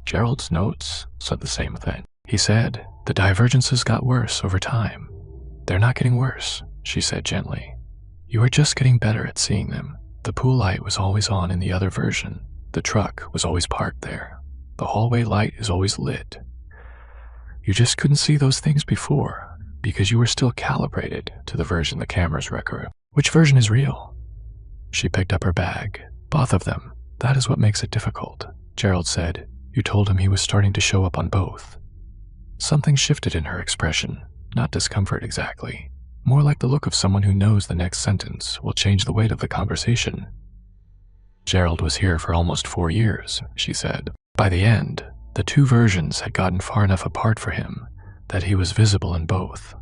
Gerald's notes said the same thing. He said, the divergences got worse over time. They're not getting worse, she said gently. You are just getting better at seeing them. The pool light was always on in the other version. The truck was always parked there. The hallway light is always lit. You just couldn't see those things before because you were still calibrated to the version the cameras record. Which version is real? She picked up her bag. Both of them. That is what makes it difficult. Gerald said. You told him he was starting to show up on both. Something shifted in her expression. Not discomfort exactly. More like the look of someone who knows the next sentence will change the weight of the conversation. Gerald was here for almost 4 years, she said. By the end, the two versions had gotten far enough apart for him that he was visible in both.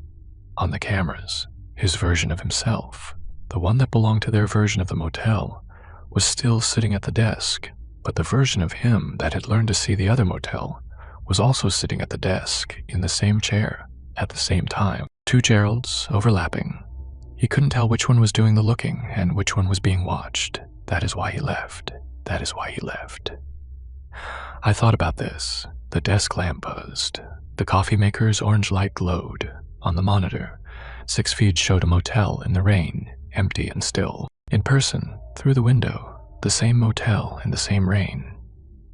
On the cameras, his version of himself, the one that belonged to their version of the motel, was still sitting at the desk, but the version of him that had learned to see the other motel was also sitting at the desk in the same chair at the same time. Two Geralds overlapping. He couldn't tell which one was doing the looking and which one was being watched. That is why he left. That is why he left. I thought about this. The desk lamp buzzed. The coffee maker's orange light glowed. On the monitor, 6 feeds showed a motel in the rain, empty and still. In person, through the window, the same motel and the same rain.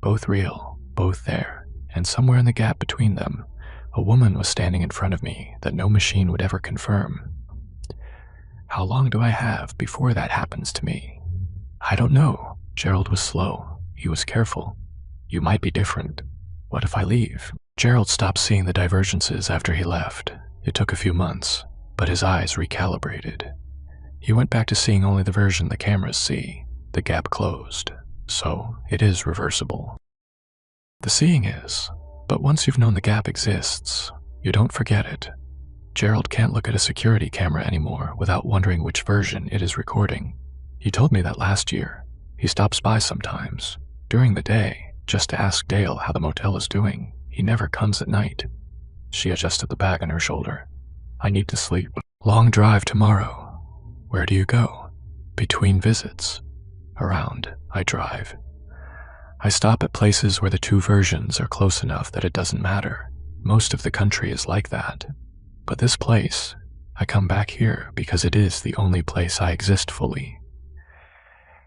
Both real, both there, and somewhere in the gap between them, a woman was standing in front of me that no machine would ever confirm. How long do I have before that happens to me? I don't know. Gerald was slow. He was careful. You might be different. What if I leave? Gerald stopped seeing the divergences after he left. It took a few months, but his eyes recalibrated. He went back to seeing only the version the cameras see. The gap closed. So it is reversible. The seeing is, but once you've known the gap exists, you don't forget it. Gerald can't look at a security camera anymore without wondering which version it is recording. He told me that last year. He stops by sometimes, during the day, just to ask Dale how the motel is doing. He never comes at night. She adjusted the bag on her shoulder. I need to sleep. Long drive tomorrow. Where do you go? Between visits. Around, I drive. I stop at places where the two versions are close enough that it doesn't matter. Most of the country is like that. But this place, I come back here because it is the only place I exist fully.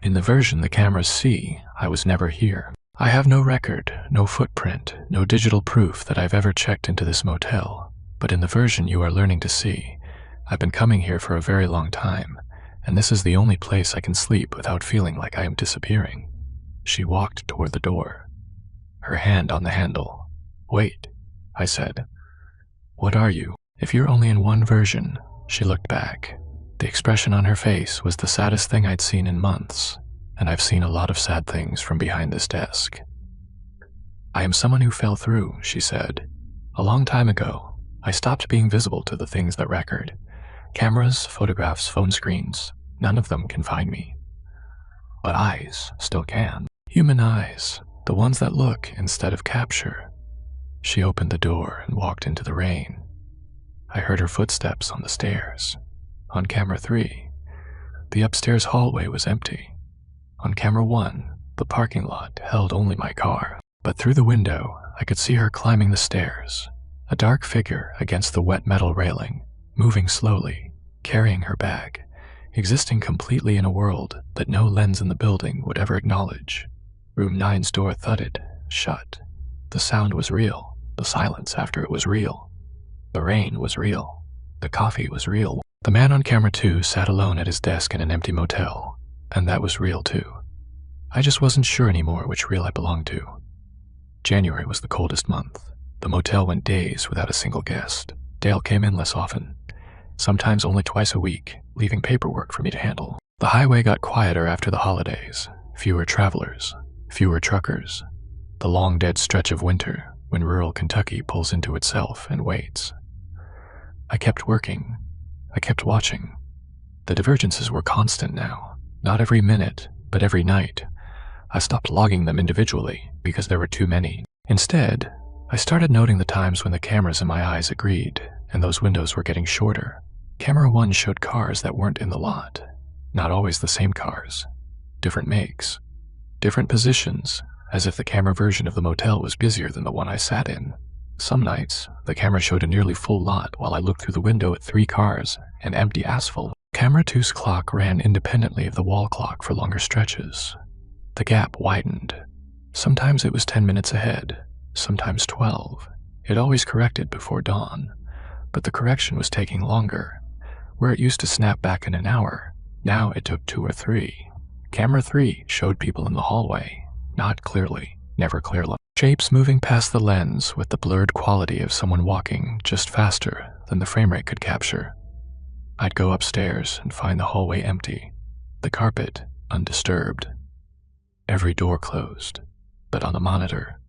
In the version the cameras see, I was never here. I have no record, no footprint, no digital proof that I've ever checked into this motel. But in the version you are learning to see, I've been coming here for a very long time, and this is the only place I can sleep without feeling like I am disappearing. She walked toward the door, her hand on the handle. Wait, I said. What are you? If you're only in one version, she looked back. The expression on her face was the saddest thing I'd seen in months, and I've seen a lot of sad things from behind this desk. I am someone who fell through, she said. A long time ago, I stopped being visible to the things that record. Cameras, photographs, phone screens, none of them can find me. But eyes still can. Human eyes, the ones that look instead of capture. She opened the door and walked into the rain. I heard her footsteps on the stairs. On camera 3, the upstairs hallway was empty. On camera 1, the parking lot held only my car. But through the window, I could see her climbing the stairs, a dark figure against the wet metal railing, moving slowly, carrying her bag, existing completely in a world that no lens in the building would ever acknowledge. Room 9's door thudded, shut. The sound was real, the silence after it was real. The rain was real. The coffee was real. The man on camera 2 sat alone at his desk in an empty motel, and that was real too. I just wasn't sure anymore which reel I belonged to. January was the coldest month. The motel went days without a single guest. Dale came in less often, sometimes only twice a week, leaving paperwork for me to handle. The highway got quieter after the holidays. Fewer travelers, fewer truckers. The long dead stretch of winter when rural Kentucky pulls into itself and waits. I kept working. I kept watching. The divergences were constant now, not every minute, but every night. I stopped logging them individually because there were too many. Instead, I started noting the times when the cameras in my eyes agreed, and those windows were getting shorter. Camera 1 showed cars that weren't in the lot. Not always the same cars. Different makes. Different positions, as if the camera version of the motel was busier than the one I sat in. Some nights, the camera showed a nearly full lot while I looked through the window at 3 cars and empty asphalt. Camera 2's clock ran independently of the wall clock for longer stretches. The gap widened. Sometimes it was 10 minutes ahead, sometimes 12. It always corrected before dawn, but the correction was taking longer. Where it used to snap back in an hour, now it took 2 or 3. Camera 3 showed people in the hallway, not clearly, never clearly. Shapes moving past the lens with the blurred quality of someone walking just faster than the frame rate could capture. I'd go upstairs and find the hallway empty, the carpet undisturbed. Every door closed, but on the monitor,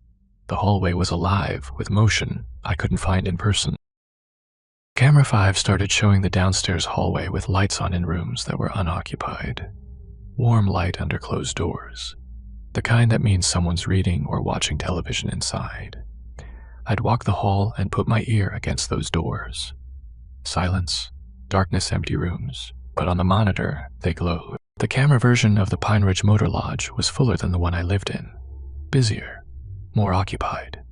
the hallway was alive with motion I couldn't find in person. Camera 5 started showing the downstairs hallway with lights on in rooms that were unoccupied. Warm light under closed doors. The kind that means someone's reading or watching television inside. I'd walk the hall and put my ear against those doors. Silence, darkness, empty rooms, but on the monitor, they glowed. The camera version of the Pine Ridge Motor Lodge was fuller than the one I lived in. Busier, more occupied.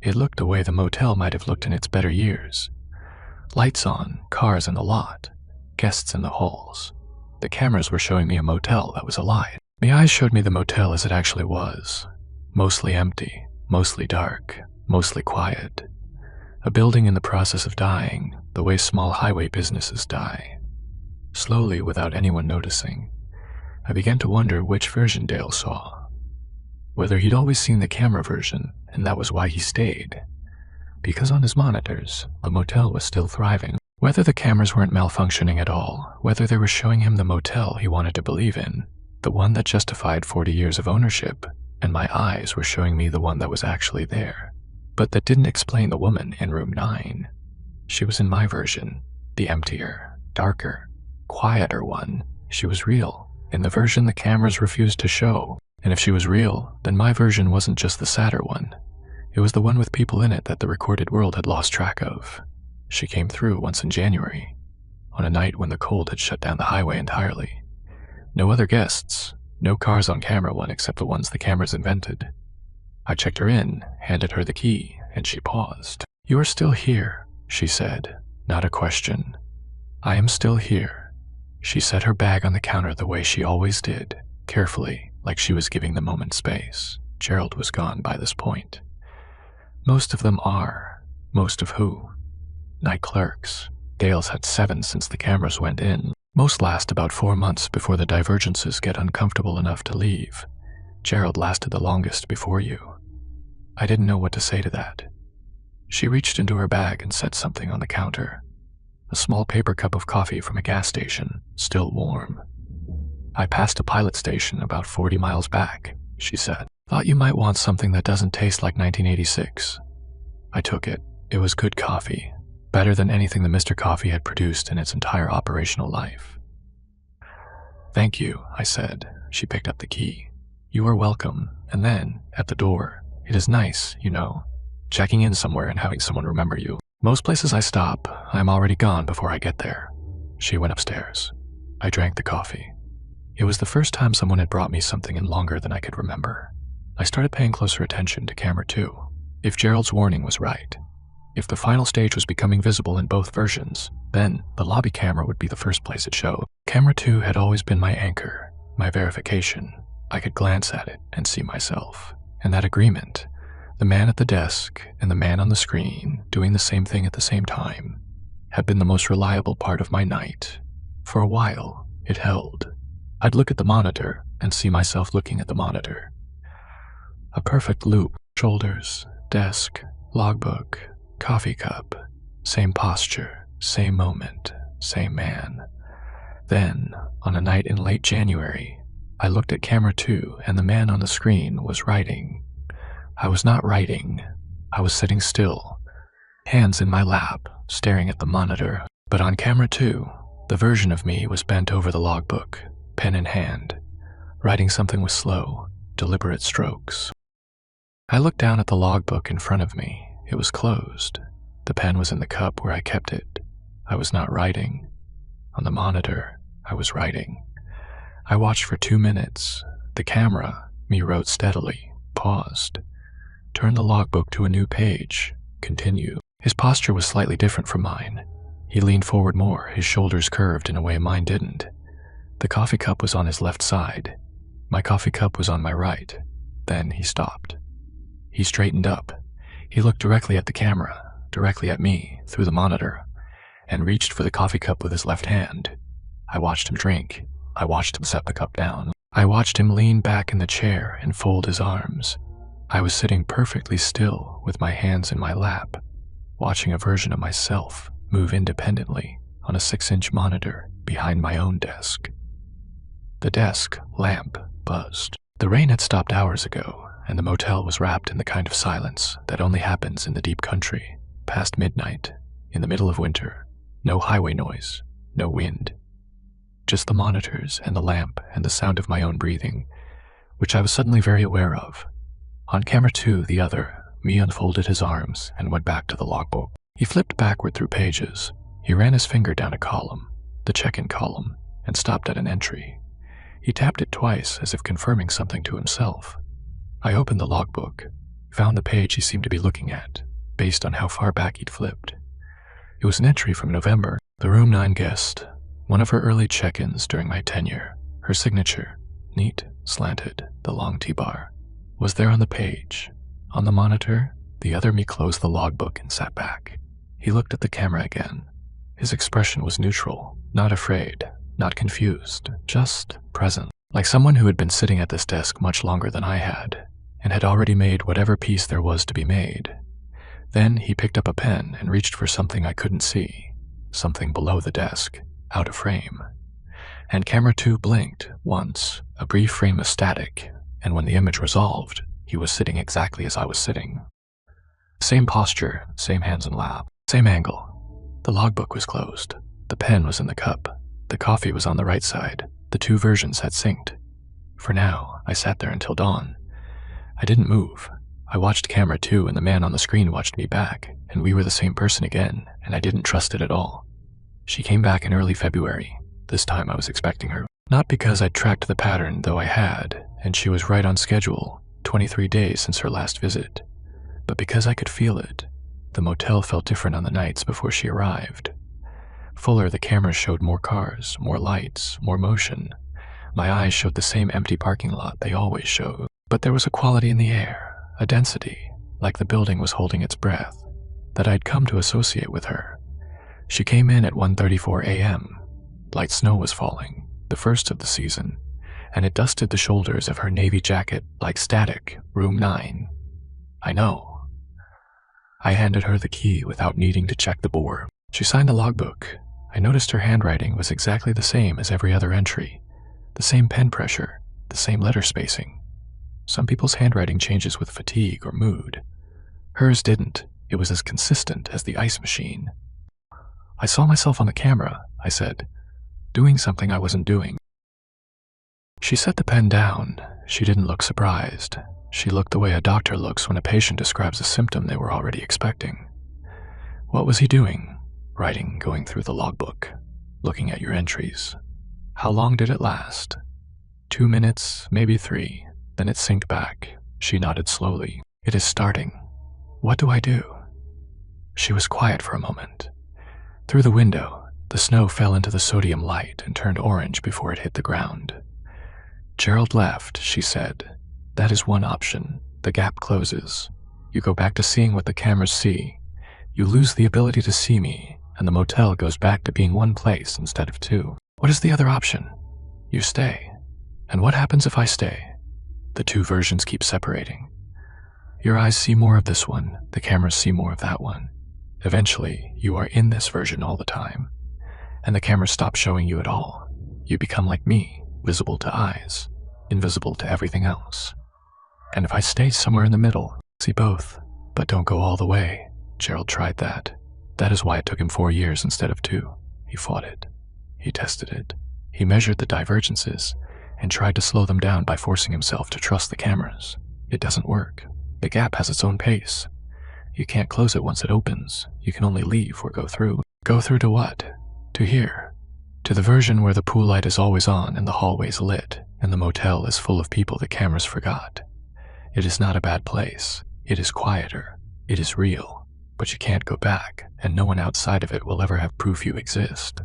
It looked the way the motel might have looked in its better years. Lights on, cars in the lot, guests in the halls. The cameras were showing me a motel that was alive. The eyes showed me the motel as it actually was. Mostly empty, mostly dark, mostly quiet. A building in the process of dying, the way small highway businesses die. Slowly, without anyone noticing, I began to wonder which version Dale saw. Whether he'd always seen the camera version, and that was why he stayed. Because on his monitors, the motel was still thriving. Whether the cameras weren't malfunctioning at all, whether they were showing him the motel he wanted to believe in, the one that justified 40 years of ownership, and my eyes were showing me the one that was actually there, but that didn't explain the woman in room 9. She was in my version, the emptier, darker, quieter one. She was real, in the version the cameras refused to show, and if she was real, then my version wasn't just the sadder one. It was the one with people in it that the recorded world had lost track of. She came through once in January, on a night when the cold had shut down the highway entirely. No other guests, no cars on camera 1 except the ones the cameras invented. I checked her in, handed her the key, and she paused. "You are still here," she said, not a question. "I am still here." She set her bag on the counter the way she always did, carefully, like she was giving the moment space. Gerald was gone by this point. Most of them are. Most of who? Night clerks. Dale's had 7 since the cameras went in. Most last about 4 months before the divergences get uncomfortable enough to leave. Gerald lasted the longest before you. I didn't know what to say to that. She reached into her bag and set something on the counter. A small paper cup of coffee from a gas station, still warm. "I passed a pilot station about 40 miles back," she said. "Thought you might want something that doesn't taste like 1986. I took it. It was good coffee. Better than anything the Mr. Coffee had produced in its entire operational life. "Thank you," I said. She picked up the key. "You are welcome." And then, at the door, it is nice, you know, checking in somewhere and having someone remember you. Most places I stop, I'm already gone before I get there. She went upstairs. I drank the coffee. It was the first time someone had brought me something in longer than I could remember. I started paying closer attention to camera 2. If Gerald's warning was right, if the final stage was becoming visible in both versions, then the lobby camera would be the first place it showed. Camera 2 had always been my anchor, my verification. I could glance at it and see myself. And that agreement, the man at the desk and the man on the screen doing the same thing at the same time, had been the most reliable part of my night. For a while, it held. I'd look at the monitor and see myself looking at the monitor. A perfect loop. Shoulders, desk, logbook, coffee cup, same posture, same moment, same man. Then, on a night in late January, I looked at camera 2 and the man on the screen was writing. I was not writing. I was sitting still, hands in my lap, staring at the monitor. But on camera 2, the version of me was bent over the logbook, pen in hand, writing something with slow, deliberate strokes. I looked down at the logbook in front of me. It was closed. The pen was in the cup where I kept it. I was not writing. On the monitor, I was writing. I watched for 2 minutes. The camera, me wrote steadily, paused, turned the logbook to a new page, continued. His posture was slightly different from mine. He leaned forward more, his shoulders curved in a way mine didn't. The coffee cup was on his left side. My coffee cup was on my right. Then he stopped. He straightened up. He looked directly at the camera, directly at me, through the monitor, and reached for the coffee cup with his left hand. I watched him drink. I watched him set the cup down. I watched him lean back in the chair and fold his arms. I was sitting perfectly still with my hands in my lap, watching a version of myself move independently on a 6-inch monitor behind my own desk. The desk lamp buzzed. The rain had stopped hours ago, and the motel was wrapped in the kind of silence that only happens in the deep country, past midnight, in the middle of winter. No highway noise, no wind. Just the monitors and the lamp and the sound of my own breathing, which I was suddenly very aware of. On camera 2, the other, me unfolded his arms and went back to the logbook. He flipped backward through pages. He ran his finger down a column, the check-in column, and stopped at an entry. He tapped it twice as if confirming something to himself. I opened the logbook, found the page he seemed to be looking at, based on how far back he'd flipped. It was an entry from November. The room 9 guest, one of her early check-ins during my tenure. Her signature, neat, slanted, the long T-bar, was there on the page. On the monitor, the other me closed the logbook and sat back. He looked at the camera again. His expression was neutral, not afraid, not confused, just present, like someone who had been sitting at this desk much longer than I had, and had already made whatever piece there was to be made. Then he picked up a pen and reached for something I couldn't see, something below the desk, out of frame. And camera 2 blinked once, a brief frame of static, and when the image resolved, he was sitting exactly as I was sitting. Same posture, same hands and lap, same angle. The logbook was closed. The pen was in the cup. The coffee was on the right side. The 2 versions had synced. For now, I sat there until dawn. I didn't move. I watched camera 2 and the man on the screen watched me back, and we were the same person again, and I didn't trust it at all. She came back in early February. This time I was expecting her. Not because I'd tracked the pattern, though I had, and she was right on schedule, 23 days since her last visit, but because I could feel it. The motel felt different on the nights before she arrived. Fuller, the cameras showed more cars, more lights, more motion. My eyes showed the same empty parking lot they always showed, but there was a quality in the air, a density, like the building was holding its breath, that I'd come to associate with her. She came in at 1:34 a.m. Light snow was falling, the first of the season, and it dusted the shoulders of her navy jacket like static, room 9. I know. I handed her the key without needing to check the bore. She signed the logbook. I noticed her handwriting was exactly the same as every other entry, the same pen pressure, the same letter spacing. Some people's handwriting changes with fatigue or mood. Hers didn't. It was as consistent as the ice machine. I saw myself on the camera, I said, doing something I wasn't doing. She set the pen down. She didn't look surprised. She looked the way a doctor looks when a patient describes a symptom they were already expecting. What was he doing? Writing, going through the logbook, looking at your entries. How long did it last? 2 minutes, maybe 3. Then it synced back. She nodded slowly. It is starting. What do I do? She was quiet for a moment. Through the window, the snow fell into the sodium light and turned orange before it hit the ground. Gerald left, she said. That is one option. The gap closes. You go back to seeing what the cameras see. You lose the ability to see me, and the motel goes back to being one place instead of 2. What is the other option? You stay. And what happens if I stay? The 2 versions keep separating. Your eyes see more of this one, the cameras see more of that one. Eventually, you are in this version all the time, and the cameras stop showing you at all. You become like me, visible to eyes, invisible to everything else. And if I stay somewhere in the middle, see both, but don't go all the way, Gerald tried that. That is why it took him 4 years instead of 2. He fought it. He tested it. He measured the divergences and tried to slow them down by forcing himself to trust the cameras. It doesn't work. The gap has its own pace. You can't close it once it opens. You can only leave or go through. Go through to what? To here. To the version where the pool light is always on and the hallways lit, and the motel is full of people the cameras forgot. It is not a bad place. It is quieter. It is real. But you can't go back, and no one outside of it will ever have proof you exist.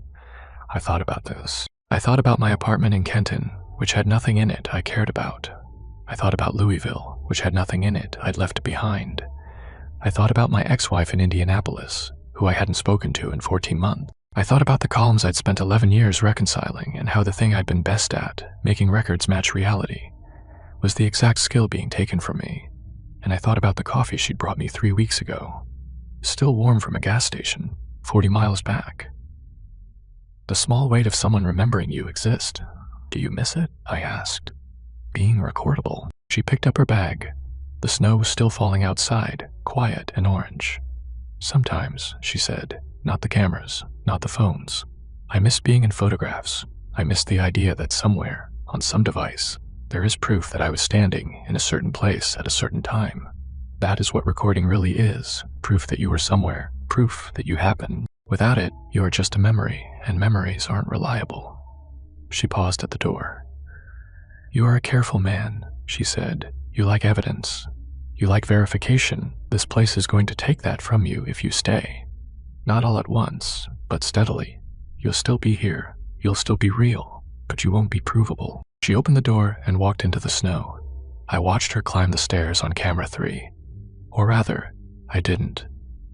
I thought about this. I thought about my apartment in Kenton, which had nothing in it I cared about. I thought about Louisville, which had nothing in it I'd left behind. I thought about my ex-wife in Indianapolis, who I hadn't spoken to in 14 months. I thought about the columns I'd spent 11 years reconciling and how the thing I'd been best at, making records match reality, was the exact skill being taken from me. And I thought about the coffee she'd brought me 3 weeks ago, still warm from a gas station, 40 miles back. The small weight of someone remembering you exists. Do you miss it? I asked. Being recordable. She picked up her bag. The snow was still falling outside, quiet and orange. Sometimes, she said, not the cameras, not the phones. I miss being in photographs. I miss the idea that somewhere, on some device, there is proof that I was standing in a certain place at a certain time. That is what recording really is, proof that you were somewhere, proof that you happened. Without it, you are just a memory, and memories aren't reliable. She paused at the door. You are a careful man, she said. You like evidence. You like verification. This place is going to take that from you if you stay. Not all at once, but steadily. You'll still be here. You'll still be real, but you won't be provable. She opened the door and walked into the snow. I watched her climb the stairs on camera 3. Or rather, I didn't.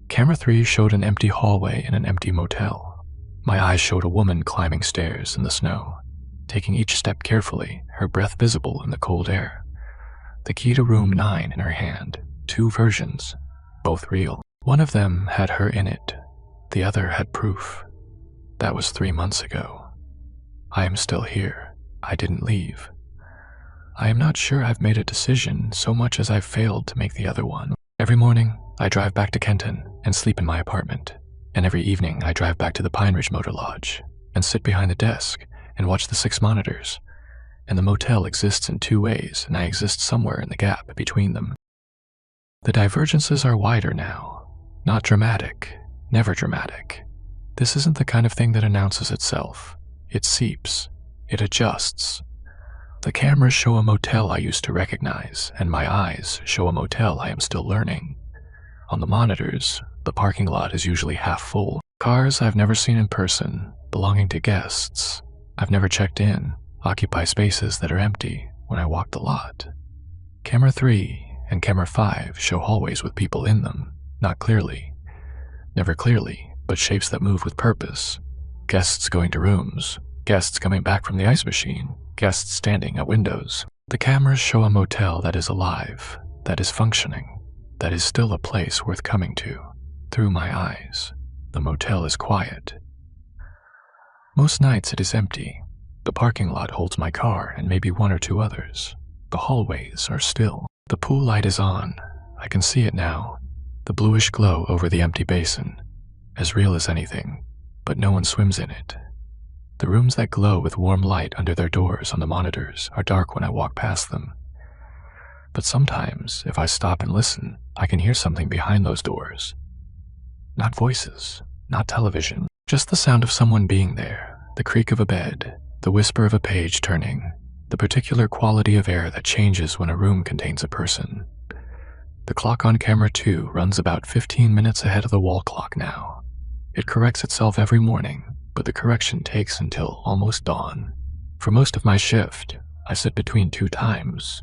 Camera 3 showed an empty hallway in an empty motel. My eyes showed a woman climbing stairs in the snow, taking each step carefully, her breath visible in the cold air. The key to room 9 in her hand, 2 versions, both real. One of them had her in it. The other had proof. That was 3 months ago. I am still here. I didn't leave. I am not sure I've made a decision so much as I've failed to make the other one. Every morning, I drive back to Kenton and sleep in my apartment. And every evening, I drive back to the Pine Ridge Motor Lodge and sit behind the desk and watch the 6 monitors. And the motel exists in 2 ways, and I exist somewhere in the gap between them. The divergences are wider now. Not dramatic. Never dramatic. This isn't the kind of thing that announces itself. It seeps. It adjusts. The cameras show a motel I used to recognize, and my eyes show a motel I am still learning. On the monitors, the parking lot is usually half full. Cars I've never seen in person, belonging to guests. I've never checked in, occupy spaces that are empty when I walk the lot. Camera 3 and camera 5 show hallways with people in them, not clearly. Never clearly, but shapes that move with purpose. Guests going to rooms, guests coming back from the ice machine, guests standing at windows. The cameras show a motel that is alive, that is functioning, that is still a place worth coming to. Through my eyes, the motel is quiet. Most nights it is empty. The parking lot holds my car and maybe 1 or 2 others. The hallways are still. The pool light is on. I can see it now. The bluish glow over the empty basin. As real as anything, but no one swims in it. The rooms that glow with warm light under their doors on the monitors are dark when I walk past them. But sometimes, if I stop and listen, I can hear something behind those doors. Not voices, not television, just the sound of someone being there, the creak of a bed, the whisper of a page turning, the particular quality of air that changes when a room contains a person. The clock on camera 2 runs about 15 minutes ahead of the wall clock now. It corrects itself every morning, but the correction takes until almost dawn. For most of my shift, I sit between 2 times,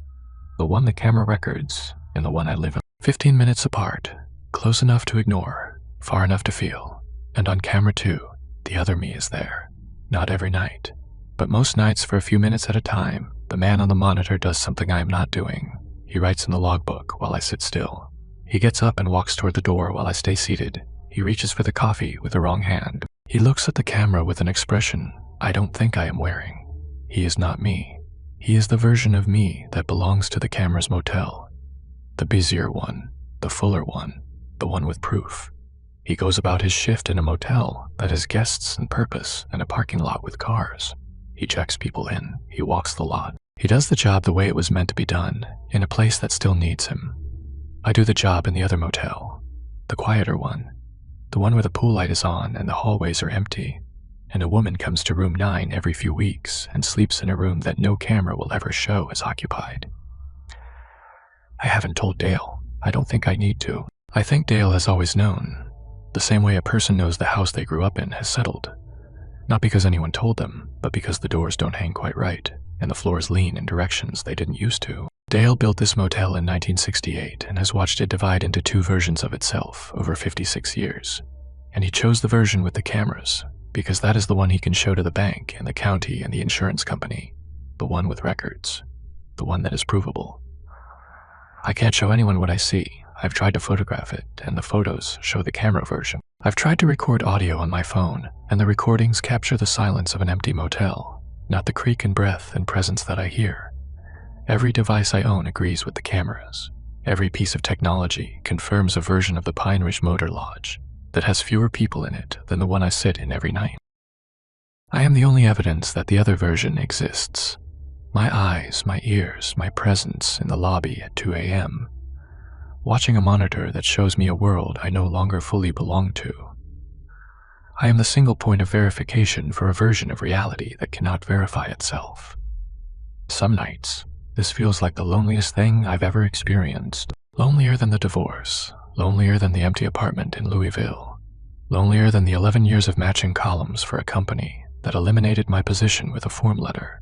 the one the camera records and the one I live in. 15 minutes apart, close enough to ignore, far enough to feel, and on camera 2, the other me is there. Not every night, but most nights for a few minutes at a time, the man on the monitor does something I am not doing. He writes in the logbook while I sit still. He gets up and walks toward the door while I stay seated. He reaches for the coffee with the wrong hand. He looks at the camera with an expression I don't think I am wearing. He is not me. He is the version of me that belongs to the camera's motel. The busier one, the fuller one, the one with proof. He goes about his shift in a motel that has guests and purpose and a parking lot with cars. He checks people in. He walks the lot. He does the job the way it was meant to be done, in a place that still needs him. I do the job in the other motel, the quieter one, the one where the pool light is on and the hallways are empty, and a woman comes to room 9 every few weeks and sleeps in a room that no camera will ever show as occupied. I haven't told Dale. I don't think I need to. I think Dale has always known, the same way a person knows the house they grew up in has settled. Not because anyone told them, but because the doors don't hang quite right, and the floors lean in directions they didn't used to. Dale built this motel in 1968 and has watched it divide into 2 versions of itself over 56 years. And he chose the version with the cameras, because that is the one he can show to the bank and the county and the insurance company, the one with records, the one that is provable. I can't show anyone what I see. I've tried to photograph it, and the photos show the camera version. I've tried to record audio on my phone, and the recordings capture the silence of an empty motel, not the creak and breath and presence that I hear. Every device I own agrees with the cameras. Every piece of technology confirms a version of the Pine Ridge Motor Lodge that has fewer people in it than the one I sit in every night. I am the only evidence that the other version exists. My eyes, my ears, my presence in the lobby at 2 a.m., watching a monitor that shows me a world I no longer fully belong to. I am the single point of verification for a version of reality that cannot verify itself. Some nights, this feels like the loneliest thing I've ever experienced. Lonelier than the divorce, lonelier than the empty apartment in Louisville, lonelier than the 11 years of matching columns for a company that eliminated my position with a form letter.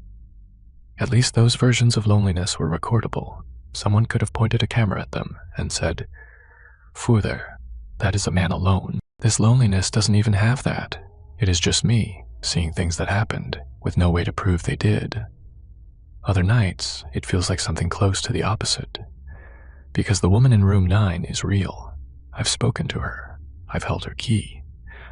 At least those versions of loneliness were recordable. Someone could have pointed a camera at them and said, "Fu there, that is a man alone." This loneliness doesn't even have that. It is just me, seeing things that happened, with no way to prove they did. Other nights, it feels like something close to the opposite. Because the woman in room 9 is real. I've spoken to her. I've held her key.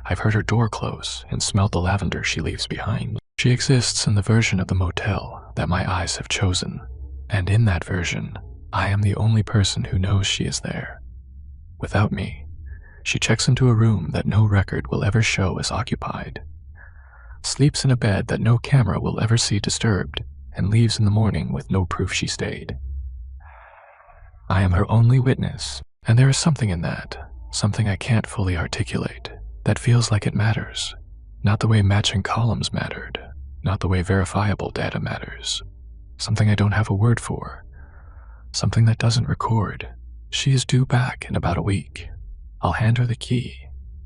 I've heard her door close and smelled the lavender she leaves behind. She exists in the version of the motel that my eyes have chosen. And in that version, I am the only person who knows she is there. Without me, she checks into a room that no record will ever show as occupied, sleeps in a bed that no camera will ever see disturbed, and leaves in the morning with no proof she stayed. I am her only witness, and there is something in that, something I can't fully articulate, that feels like it matters. Not the way matching columns mattered, not the way verifiable data matters. Something I don't have a word for. Something that doesn't record. She is due back in about a week. I'll hand her the key.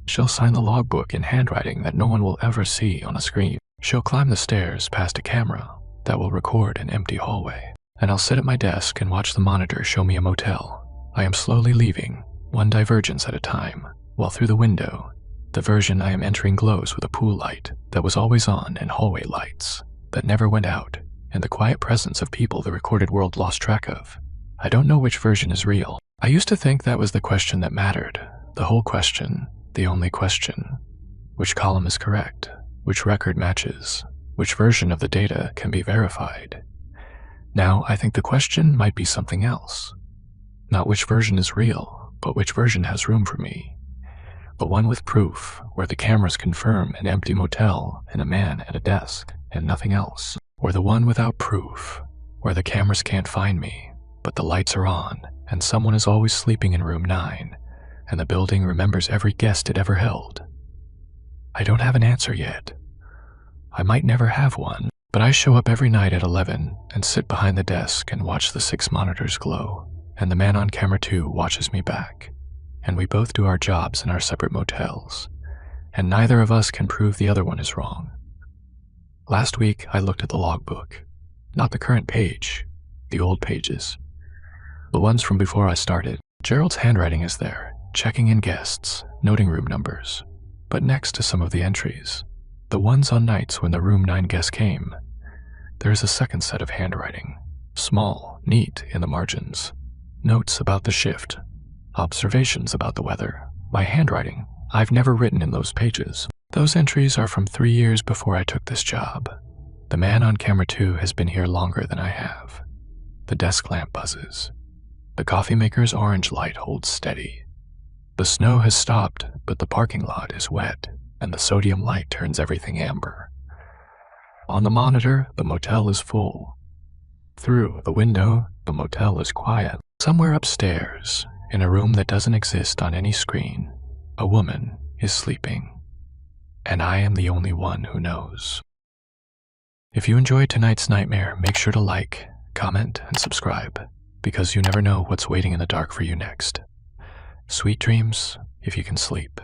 She'll sign the logbook in handwriting that no one will ever see on a screen. She'll climb the stairs past a camera that will record an empty hallway. And I'll sit at my desk and watch the monitor show me a motel. I am slowly leaving, one divergence at a time, while through the window, the version I am entering glows with a pool light that was always on and hallway lights that never went out, and the quiet presence of people the recorded world lost track of. I don't know which version is real. I used to think that was the question that mattered, the whole question, the only question. Which column is correct? Which record matches? Which version of the data can be verified? Now I think the question might be something else. Not which version is real, but which version has room for me. But one with proof, where the cameras confirm an empty motel and a man at a desk and nothing else. Or the one without proof, where the cameras can't find me, but the lights are on, and someone is always sleeping in room 9, and the building remembers every guest it ever held. I don't have an answer yet. I might never have one, but I show up every night at 11 and sit behind the desk and watch the 6 monitors glow, and the man on camera 2 watches me back, and we both do our jobs in our separate motels, and neither of us can prove the other one is wrong. Last week, I looked at the logbook. Not the current page, the old pages. The ones from before I started. Gerald's handwriting is there, checking in guests, noting room numbers. But next to some of the entries, the ones on nights when the room 9 guests came, there is a second set of handwriting, small, neat in the margins. Notes about the shift, observations about the weather. My handwriting, I've never written in those pages. Those entries are from 3 years before I took this job. The man on camera 2 has been here longer than I have. The desk lamp buzzes. The coffee maker's orange light holds steady. The snow has stopped, but the parking lot is wet, and the sodium light turns everything amber. On the monitor, the motel is full. Through the window, the motel is quiet. Somewhere upstairs, in a room that doesn't exist on any screen, a woman is sleeping. And I am the only one who knows. If you enjoyed tonight's nightmare, make sure to like, comment, and subscribe, because you never know what's waiting in the dark for you next. Sweet dreams, if you can sleep.